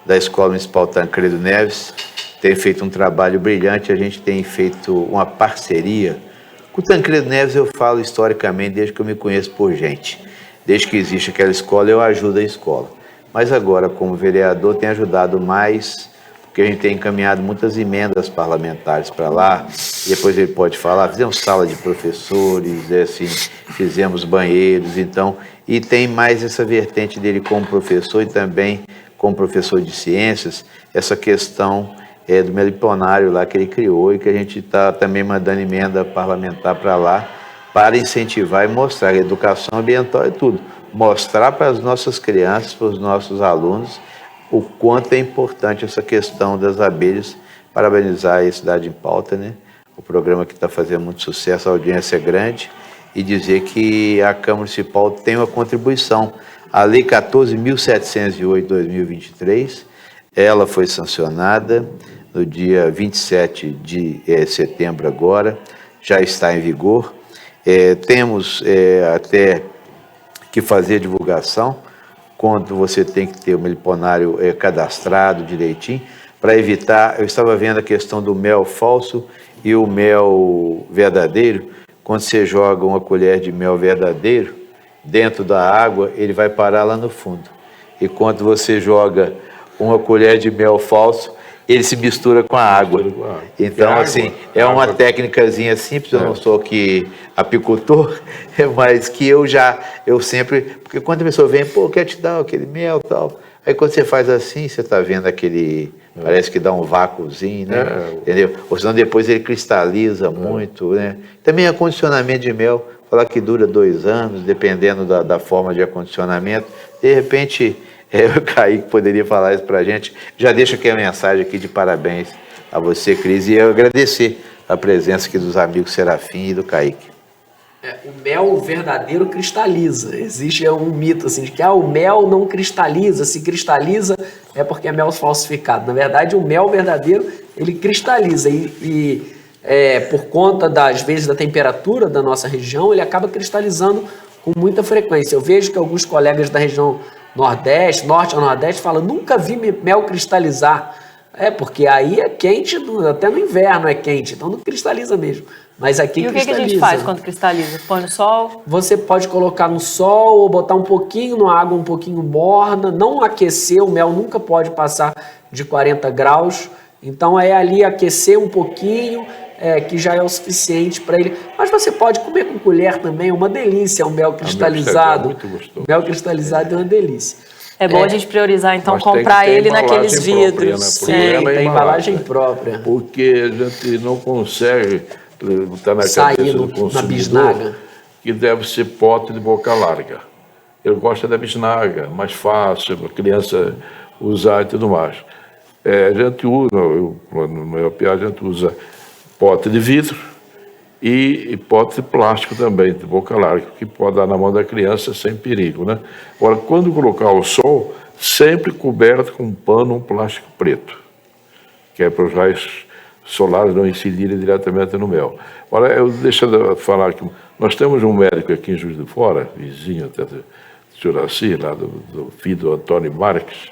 da Escola Municipal Tancredo Neves, tem feito um trabalho brilhante. A gente tem feito uma parceria com o Tancredo Neves. Eu falo historicamente, desde que eu me conheço por gente. Desde que existe aquela escola, eu ajudo a escola. Mas agora, como vereador, tem ajudado mais, porque a gente tem encaminhado muitas emendas parlamentares para lá. E depois ele pode falar, fizemos sala de professores, assim, fizemos banheiros, então, e tem mais essa vertente dele como professor e também como professor de ciências, essa questão do meliponário lá que ele criou e que a gente está também mandando emenda parlamentar para lá, para incentivar e mostrar a educação ambiental e tudo. Mostrar para as nossas crianças, para os nossos alunos, o quanto é importante essa questão das abelhas. Parabenizar a Cidade em Pauta, né? O programa que está fazendo muito sucesso, a audiência é grande, e dizer que a Câmara Municipal tem uma contribuição. A Lei 14.708/2023, ela foi sancionada no dia 27 de setembro agora, já está em vigor. Temos até que fazer a divulgação, quando você tem que ter o meliponário cadastrado direitinho, para evitar, eu estava vendo a questão do mel falso e o mel verdadeiro. Quando você joga uma colher de mel verdadeiro dentro da água, ele vai parar lá no fundo. E quando você joga uma colher de mel falso, ele se mistura com a água. Então, assim, é uma técnicazinha simples, eu não sou aqui apicultor, mas que eu sempre... Porque quando a pessoa vem, pô, quer te dar aquele mel e tal... Aí quando você faz assim, você está vendo aquele... Parece que dá um vácuozinho, né? Entendeu? Ou senão depois ele cristaliza muito, né? Também acondicionamento de mel, falar que dura 2 anos, dependendo da forma de acondicionamento. De repente, o Kaique poderia falar isso para a gente. Já deixo aqui a mensagem aqui de parabéns a você, Cris, e eu agradecer a presença aqui dos amigos Serafim e do Kaique. O mel verdadeiro cristaliza. Existe um mito assim de que o mel não cristaliza. Se cristaliza é porque é mel falsificado. Na verdade, o mel verdadeiro ele cristaliza e por conta das vezes da temperatura da nossa região, ele acaba cristalizando com muita frequência. Eu vejo que alguns colegas da região Nordeste, Norte ao Nordeste, falam: nunca vi mel cristalizar. Porque aí é quente, até no inverno é quente, então não cristaliza mesmo. Mas aqui cristaliza. E o que a gente faz quando cristaliza? Põe no sol? Você pode colocar no sol ou botar um pouquinho na água, um pouquinho morna, não aquecer, o mel nunca pode passar de 40 graus, então é ali aquecer um pouquinho, que já é o suficiente para ele. Mas você pode comer com colher também, é uma delícia, o mel cristalizado. O mel cristalizado é uma delícia. É bom a gente priorizar, então, comprar ele naqueles vidros. Própria, né? Tem embalagem própria. Porque a gente não consegue botar na sair cabeça do consumidor na bisnaga, que deve ser pote de boca larga. Ele gosta da bisnaga, mais fácil, para a criança usar e tudo mais. A gente usa, no meu PA, a gente usa pote de vidro e pote de plástico também, de boca larga, que pode dar na mão da criança sem perigo, né? Agora, quando colocar ao sol, sempre coberto com um pano, um plástico preto, que é para os raios solares não incidirem diretamente no mel. Agora, deixa eu falar que nós temos um médico aqui em Juiz de Fora, vizinho até de Juraci, lá do filho do Antônio Marques.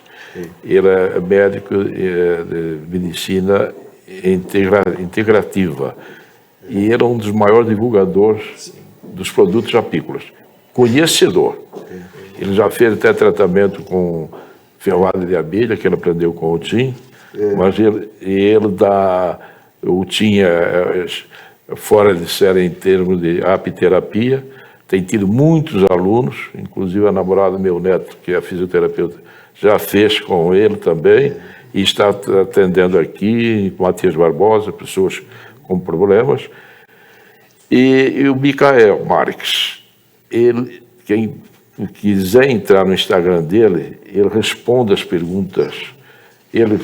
Ele é médico de medicina integrativa. E ele é um dos maiores divulgadores dos produtos apícolas. Conhecedor. Ele já fez até tratamento com ferroada de abelha, que ele aprendeu com o Tim. Mas ele dá o Tim fora de série em termos de apiterapia. Tem tido muitos alunos, inclusive a namorada do meu neto, que é fisioterapeuta, já fez com ele também. E está atendendo aqui, Matias Barbosa, pessoas com problemas. E o Micael Marques, quem quiser entrar no Instagram dele, ele responde as perguntas. Ele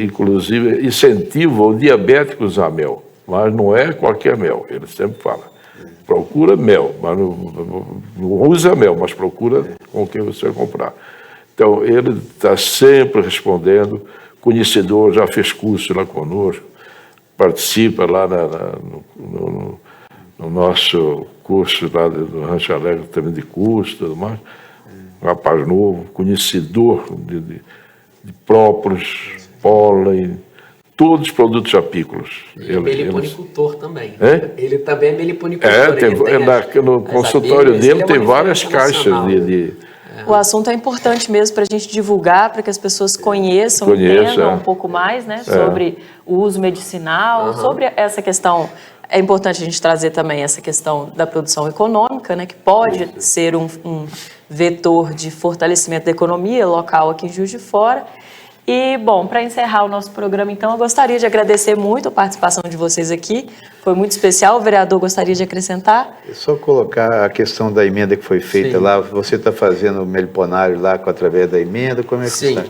inclusive, incentiva o diabético a usar mel, mas não é qualquer mel, ele sempre fala. Procura mel, mas não usa mel, mas procura com quem você vai comprar. Então, ele está sempre respondendo, conhecedor, já fez curso lá conosco, participa lá no nosso curso lá do Rancho Alegre, também de curso e tudo mais. Um rapaz novo, conhecedor de própolis, pólen, todos os produtos apícolas. Ele é meliponicultor também. Ele também é meliponicultor. No consultório dele tem várias caixas de... O assunto é importante mesmo para a gente divulgar, para que as pessoas conheçam, entendam um pouco mais, né, sobre o uso medicinal, sobre essa questão. É importante a gente trazer também essa questão da produção econômica, né, que pode ser um vetor de fortalecimento da economia local aqui em Juiz de Fora. E, bom, para encerrar o nosso programa, então, eu gostaria de agradecer muito a participação de vocês aqui. Foi muito especial. O vereador gostaria de acrescentar? É só colocar a questão da emenda que foi feita lá. Você está fazendo o meliponário lá através da emenda? Como é que está?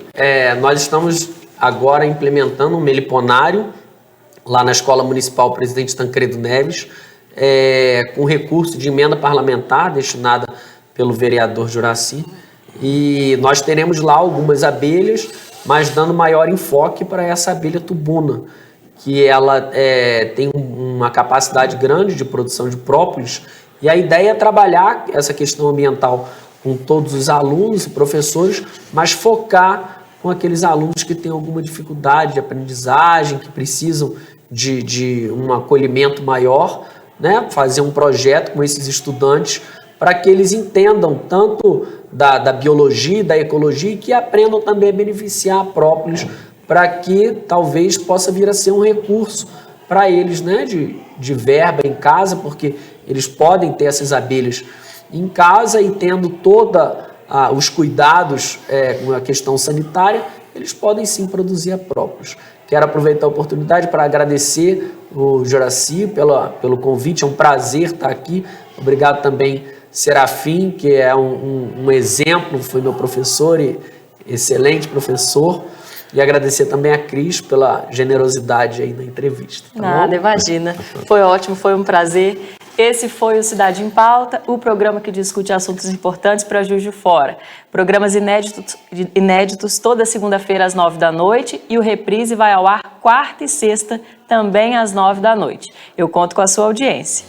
Nós estamos agora implementando um meliponário lá na Escola Municipal Presidente Tancredo Neves, com recurso de emenda parlamentar destinada pelo vereador Juraci. E nós teremos lá algumas abelhas, mas dando maior enfoque para essa abelha tubuna, que ela tem uma capacidade grande de produção de própolis E a ideia é trabalhar essa questão ambiental com todos os alunos e professores, mas focar com aqueles alunos que têm alguma dificuldade de aprendizagem, que precisam de um acolhimento maior, né? Fazer um projeto com esses estudantes para que eles entendam tanto da biologia e da ecologia e que aprendam também a beneficiar a própolis, para que talvez possa vir a ser um recurso para eles, né? de verba em casa, porque eles podem ter essas abelhas em casa e tendo todos os cuidados com a questão sanitária, eles podem sim produzir a própolis. Quero aproveitar a oportunidade para agradecer o Joraci pelo convite, é um prazer estar aqui. Obrigado também, Serafim, que é um exemplo, foi meu professor e excelente professor. E agradecer também a Cris pela generosidade aí na entrevista. Tá Nada, bom? imagina. Foi ótimo, foi um prazer. Esse foi o Cidade em Pauta, o programa que discute assuntos importantes para Juiz de Fora. Programas inéditos toda segunda-feira às 9 da noite e o reprise vai ao ar quarta e sexta, também às 9 da noite. Eu conto com a sua audiência.